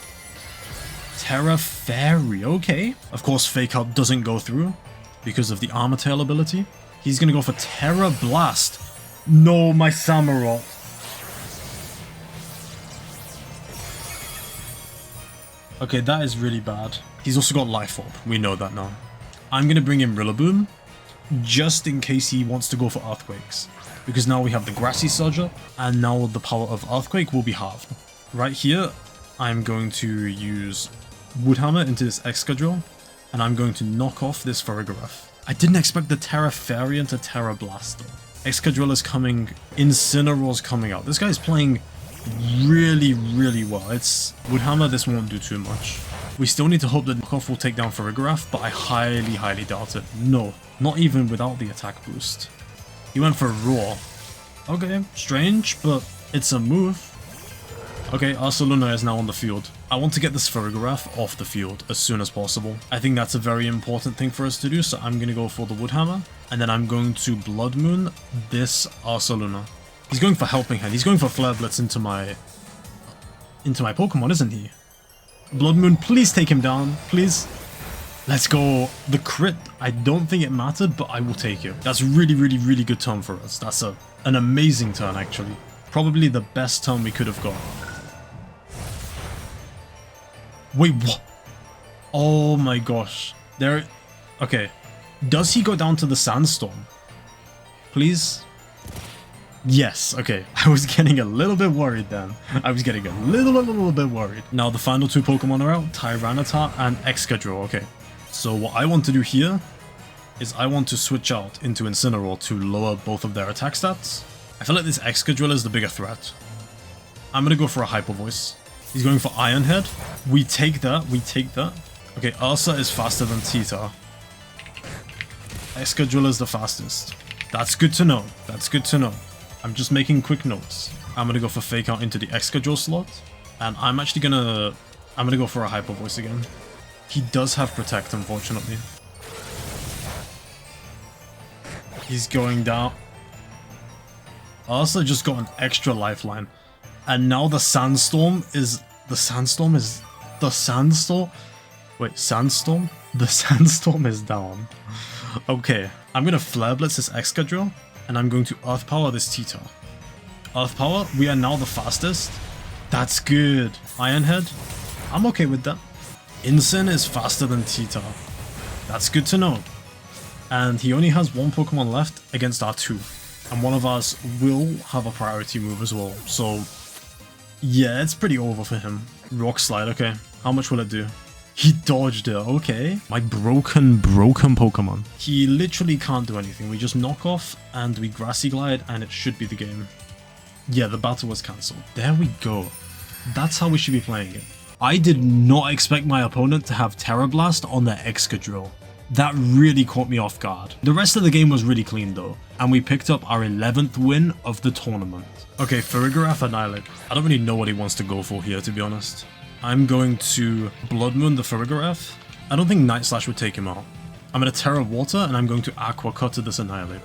Terra Fairy, okay. Of course, Fake Out doesn't go through because of the Armor Tail ability. He's gonna go for Terra Blast. No, my Samurott. Okay, that is really bad. He's also got Life Orb. We know that now. I'm gonna bring in Rillaboom just in case he wants to go for Earthquakes. Because now we have the Grassy Surge up, and now the power of Earthquake will be halved. Right here, I'm going to use Woodhammer into this Excadrill, and I'm going to knock off this Farigiraf. I didn't expect the Terra Fairy into Terra Blast though. Excadrill is coming, Incineroar's coming out. This guy's playing really, really well. It's Woodhammer, this won't do too much. We still need to hope that knockoff will take down Farigiraf, but I highly, highly doubt it. No, not even without the attack boost. He went for Roar. Okay, strange, but it's a move. Okay, Ursaluna is now on the field. I want to get this Farigiraf off the field as soon as possible. I think that's a very important thing for us to do, so I'm going to go for the Woodhammer, and then I'm going to Blood Moon this Ursaluna. He's going for Helping Hand. He's going for Flare Blitz into my Pokemon, isn't he? Blood Moon, please take him down, please. Let's go. The crit, I don't think it mattered, but I will take it. That's really, really, really good turn for us. That's an amazing turn, actually. Probably the best turn we could have got. Wait, what? Oh my gosh. Okay. Does he go down to the Sandstorm? Please? Yes, okay. I was getting a little bit worried then. I was getting a little bit worried. Now the final two Pokemon are out, Tyranitar and Excadrill. Okay, so what I want to do here is I want to switch out into Incineroar to lower both of their attack stats. I feel like this Excadrill is the bigger threat. I'm gonna go for a Hyper Voice. He's going for Iron Head. We take that, we take that. Okay, Ursa is faster than Tita. Excadrill is the fastest. That's good to know, that's good to know. I'm just making quick notes. I'm gonna go for Fake Out into the Excadrill slot, and I'm gonna go for a Hyper Voice again. He does have Protect, unfortunately. He's going down. Ursa just got an extra lifeline, and now the Sandstorm is Sandstorm. The Sandstorm is down. Okay, I'm gonna Flare Blitz this Excadrill, and I'm going to Earth Power this Tita. Earth Power, we are now the fastest. That's good. Iron Head, I'm okay with that. Incin is faster than Tita. That's good to know. And he only has one Pokemon left against our two. And one of us will have a priority move as well. So, yeah, it's pretty over for him. Rock Slide, okay. How much will it do? He dodged it, okay. My broken Pokemon. He literally can't do anything. We just knock off and we Grassy Glide and it should be the game. Yeah, the battle was cancelled. There we go. That's how we should be playing it. I did not expect my opponent to have Terra Blast on their Excadrill. That really caught me off guard. The rest of the game was really clean though, and we picked up our 11th win of the tournament. Okay, Farigiraf Annihilate. I don't really know what he wants to go for here, to be honest. I'm going to Blood Moon the Farigiraf. I don't think Night Slash would take him out. I'm going to Terra Water and I'm going to Aqua Cut to this Annihilate.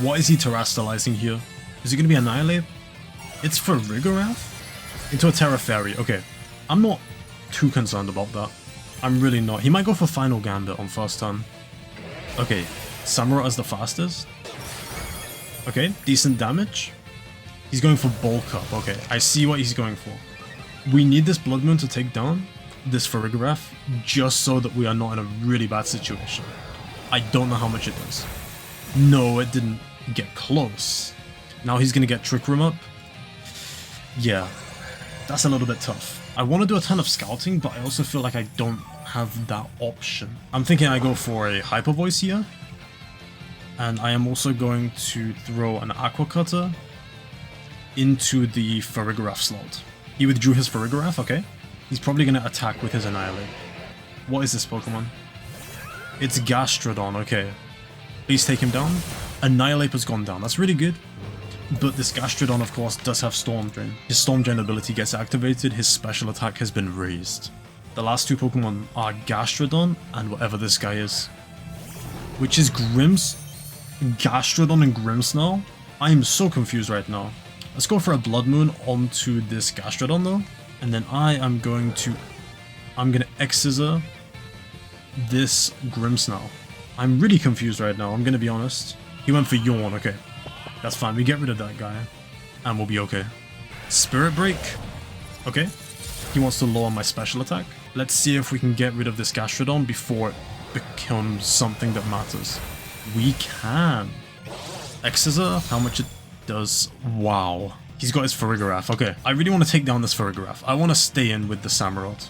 What is he terastallizing here? Is he going to be Annihilate? It's Farigiraf? Into a Terra Fairy. Okay, I'm not too concerned about that. I'm really not. He might go for Final Gambit on first turn. Okay, Samurott as the fastest. Okay, decent damage. He's going for Bulk Up. Okay, I see what he's going for. We need this Blood Moon to take down this Farigiraf just so that we are not in a really bad situation. I don't know how much it does. No, it didn't get close. Now he's going to get Trick Room up. Yeah, that's a little bit tough. I want to do a ton of scouting, but I also feel like I don't have that option. I'm thinking I go for a Hyper Voice here. And I am also going to throw an Aqua Cutter into the Farigiraf slot. He withdrew his Farigiraf, okay. He's probably going to attack with his Annihilate. What is this Pokemon? It's Gastrodon, okay. Please take him down. Annihilate has gone down, that's really good. But this Gastrodon, of course, does have Storm Drain. His Storm Drain ability gets activated, his special attack has been raised. The last two Pokemon are Gastrodon and whatever this guy is. Which is Gastrodon and Grimmsnarl? I am so confused right now. Let's go for a Blood Moon onto this Gastrodon though. And then I am going to I'm gonna X-Scissor this Grimmsnarl. I'm really confused right now, I'm gonna be honest. He went for Yawn, okay. That's fine, we get rid of that guy. And we'll be okay. Spirit Break. Okay. He wants to lower my special attack. Let's see if we can get rid of this Gastrodon before it becomes something that matters. We can. X-Scissor, how much it does. Wow. He's got his Farigiraf. Okay, I really want to take down this Farigiraf. I want to stay in with the Samurott.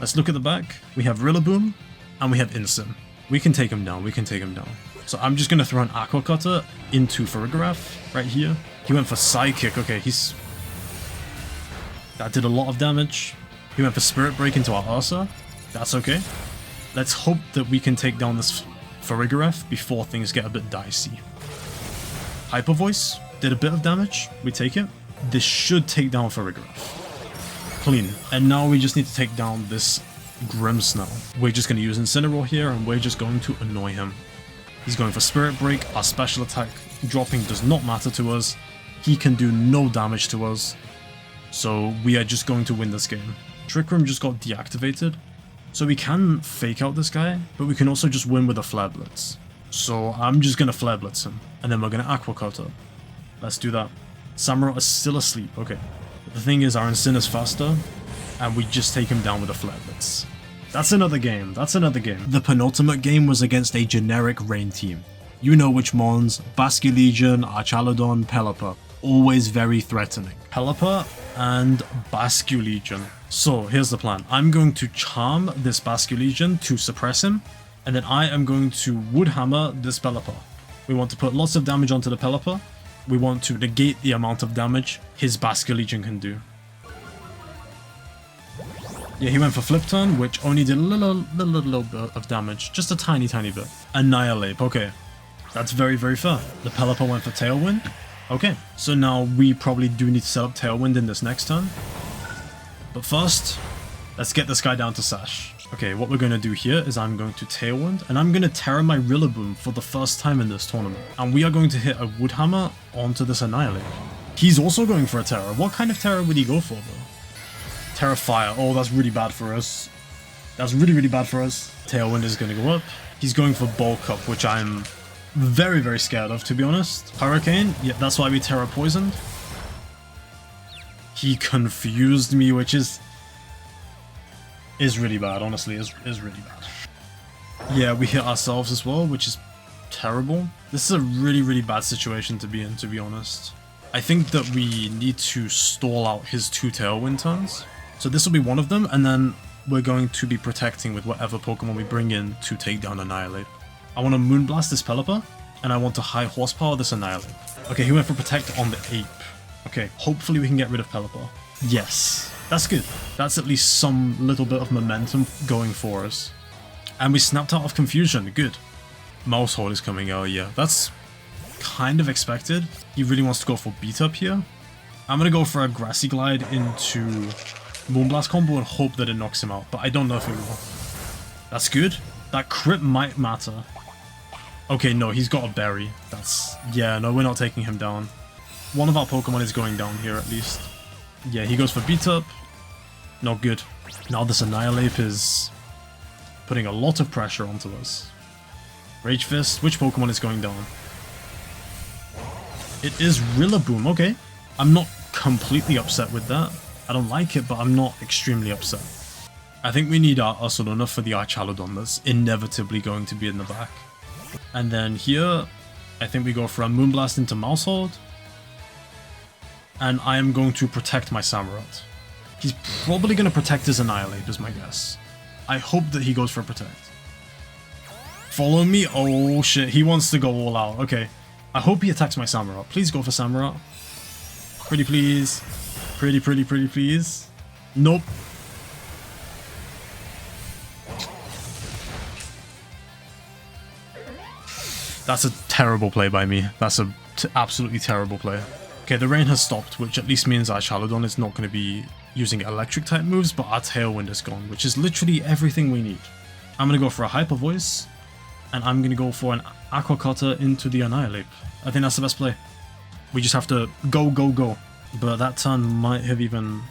Let's look at the back. We have Rillaboom, and we have Incin. We can take him down. We can take him down. So I'm just going to throw an Aqua Cutter into Farigiraf right here. He went for Psychic. Okay, that did a lot of damage. He went for Spirit Break into our Ursa. That's okay. Let's hope that we can take down this Farigiraf before things get a bit dicey. Hyper Voice did a bit of damage. We take it. This should take down Farigiraf. Clean. And now we just need to take down this Grimmsnarl. We're just going to use Incineroar here, and we're just going to annoy him. He's going for Spirit Break. Our special attack dropping does not matter to us. He can do no damage to us. So we are just going to win this game. Trick Room just got deactivated. So we can fake out this guy, but we can also just win with a Flare Blitz. So I'm just going to Flare Blitz him, and then we're going to Aqua Cutter. Let's do that. Samurott is still asleep. Okay. But the thing is, our Incin is faster, and we just take him down with a Flare Blitz. That's another game. That's another game. The penultimate game was against a generic rain team. You know which mons: Basculegion, Archaludon, Pelipper. Always very threatening. Pelipper and Basculegion. So here's the plan. I'm going to charm this Basculegion to suppress him, and then I am going to Wood Hammer this Pelipper. We want to put lots of damage onto the Pelipper. We want to negate the amount of damage his Basculegion can do. Yeah, he went for Flip Turn, which only did a little bit of damage. Just a tiny bit. Annihilate. Okay. That's very fair. The Pelipper went for Tailwind. Okay. So now we probably do need to set up Tailwind in this next turn. But first, let's get this guy down to Sash. Okay, what we're going to do here is I'm going to Tailwind, and I'm going to Terra my Rillaboom for the first time in this tournament. And we are going to hit a Wood Hammer onto this Annihilate. He's also going for a Terra. What kind of Terra would he go for, though? Terra Fire. Oh, that's really bad for us. That's really bad for us. Tailwind is going to go up. He's going for Bulk Up, which I'm very scared of, to be honest. Hurricane. Yeah, that's why we Terra Poisoned. He confused me, which is really bad, honestly, is really bad. Yeah, we hit ourselves as well, which is terrible. This is a really bad situation to be in, to be honest. I think that we need to stall out his 2 Tailwind turns. So this will be one of them, and then we're going to be protecting with whatever Pokemon we bring in to take down Annihilate. I want to Moonblast this Pelipper, and I want to High Horsepower this Annihilate. Okay, he went for Protect on the Ape. Okay, hopefully we can get rid of Pelipper. Yes, that's good. That's at least some little bit of momentum going for us. And we snapped out of Confusion. Good. Mousehold is coming out, yeah. That's kind of expected. He really wants to go for Beat Up here. I'm going to go for a Grassy Glide into Moonblast combo and hope that it knocks him out, but I don't know if it will. That's good. That crit might matter. Okay, no, he's got a Berry. Yeah, no, we're not taking him down. One of our Pokemon is going down here at least. Yeah, he goes for Beat Up. Not good. Now this Annihilate is putting a lot of pressure onto us. Rage Fist. Which Pokemon is going down? It is Rillaboom. Okay. I'm not completely upset with that. I don't like it, but I'm not extremely upset. I think we need our Ursaluna for the Archaludon that's inevitably going to be in the back. And then here, I think we go for a Moonblast into Mousehold. And I am going to protect my Samurott. He's probably going to protect his Annihilate, is my guess. I hope that he goes for Protect. Follow me? Oh shit, he wants to go all out. Okay. I hope he attacks my Samurott. Please go for Samurott. Pretty please. Pretty please. Nope. That's a terrible play by me. That's a absolutely terrible play. Okay, the rain has stopped, which at least means our Archaludon is not going to be using electric type moves, but our Tailwind is gone, which is literally everything we need. I'm going to go for a Hyper Voice, and I'm going to go for an Aqua Cutter into the Annihilate. I think that's the best play. We just have to go. But that turn might have even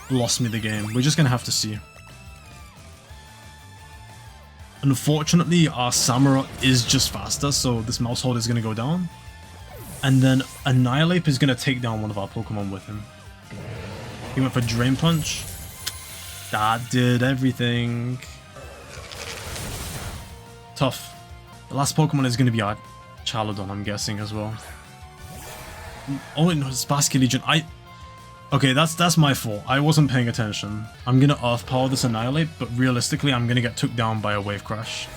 lost me the game. We're just going to have to see. Unfortunately, our Samurott is just faster, so this mouse hold is going to go down. And then Annihilate is going to take down one of our Pokemon with him. He went for Drain Punch. That did everything. Tough. The last Pokemon is going to be our Chaladon, I'm guessing, as well. Oh, no, it's Basket Legion. Okay, that's my fault. I wasn't paying attention. I'm going to Earth Power this Annihilate, but realistically, I'm going to get took down by a Wave Crash.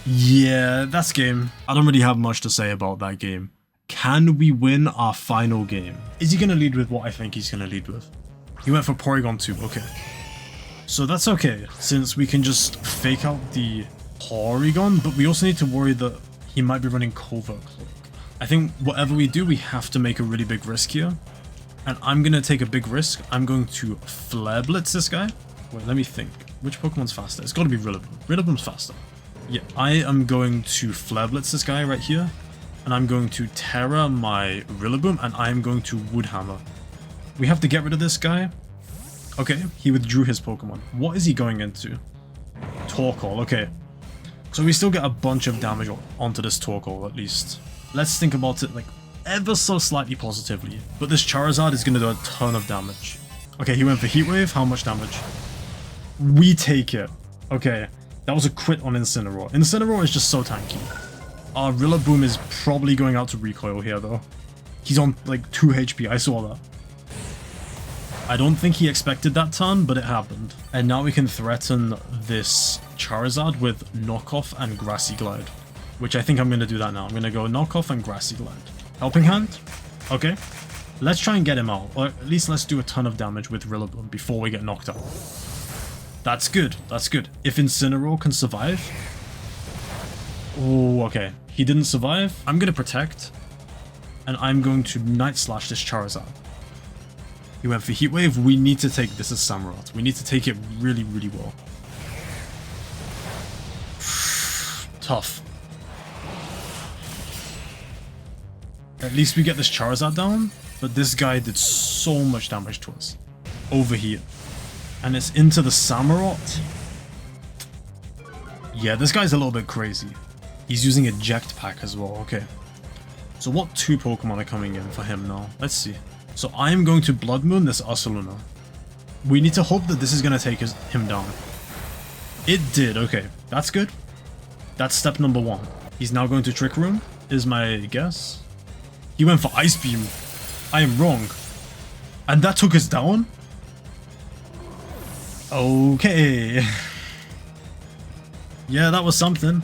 Yeah, that's game. I don't really have much to say about that game. Can we win our final game? Is he going to lead with what I think he's going to lead with? He went for Porygon 2, okay. So that's okay, since we can just fake out the Porygon, but we also need to worry that he might be running Covert Cloak. I think whatever we do, we have to make a really big risk here. And I'm going to take a big risk. I'm going to Flare Blitz this guy. Wait, let me think. Which Pokemon's faster? It's got to be Rillaboom. Rillaboom's faster. Yeah, I am going to Flare Blitz this guy right here. And I'm going to Terra my Rillaboom, and I am going to Wood Hammer. We have to get rid of this guy. Okay, he withdrew his Pokemon. What is he going into? Torkoal, okay. So we still get a bunch of damage onto this Torkoal, at least. Let's think about it, like, ever so slightly positively. But this Charizard is going to do a ton of damage. Okay, he went for Heat Wave. How much damage? We take it. Okay, that was a crit on Incineroar. Incineroar is just so tanky. Our Rillaboom is probably going out to recoil here, though. He's on, like, 2 HP. I saw that. I don't think he expected that turn, but it happened. And now we can threaten this Charizard with Knockoff and Grassy Glide. Which I think I'm going to do that now. I'm going to go Knockoff and Grassy Glide. Helping Hand? Okay. Let's try and get him out. Or at least let's do a ton of damage with Rillaboom before we get knocked out. That's good. That's good. If Incineroar can survive... Oh, okay. He didn't survive. I'm going to Protect. And I'm going to Night Slash this Charizard. He went for Heat Wave. We need to take this as Samurott. We need to take it really, really well. Tough. At least we get this Charizard down, but this guy did so much damage to us. Overheat. And it's into the Samurott. Yeah, this guy's a little bit crazy. He's using Eject Pack as well, okay. So what 2 Pokemon are coming in for him now? Let's see. So I am going to Blood Moon this Ursaluna. We need to hope that this is going to take him down. It did, okay. That's good. That's step number 1. He's now going to Trick Room, is my guess. He went for Ice Beam. I am wrong. And that took us down? Okay. Yeah, that was something.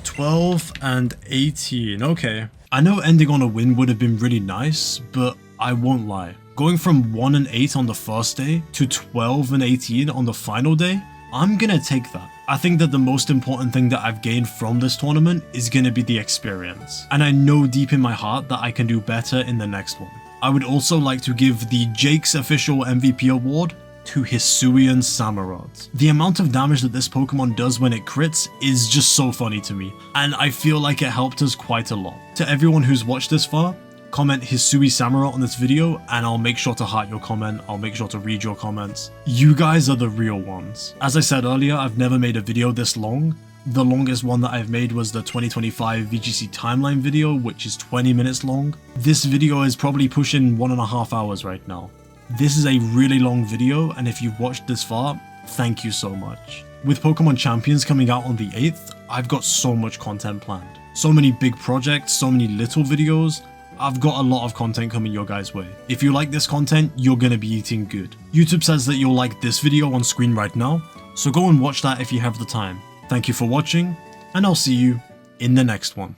12 and 18. Okay. I know ending on a win would have been really nice, but I won't lie. Going from 1 and 8 on the first day to 12 and 18 on the final day, I'm gonna take that. I think that the most important thing that I've gained from this tournament is gonna be the experience. And I know deep in my heart that I can do better in the next one. I would also like to give the Jake's official MVP award to Hisuian Samurott. The amount of damage that this Pokemon does when it crits is just so funny to me, and I feel like it helped us quite a lot. To everyone who's watched this far, comment Hisui Samurott on this video and I'll make sure to heart your comment, I'll make sure to read your comments. You guys are the real ones. As I said earlier, I've never made a video this long. The longest one that I've made was the 2025 VGC timeline video, which is 20 minutes long. This video is probably pushing 1.5 hours right now. This is a really long video, and if you've watched this far, thank you so much. With Pokemon Champions coming out on the 8th, I've got so much content planned. So many big projects, so many little videos. I've got a lot of content coming your guys' way. If you like this content, you're gonna be eating good. YouTube says that you'll like this video on screen right now, so go and watch that if you have the time. Thank you for watching, and I'll see you in the next one.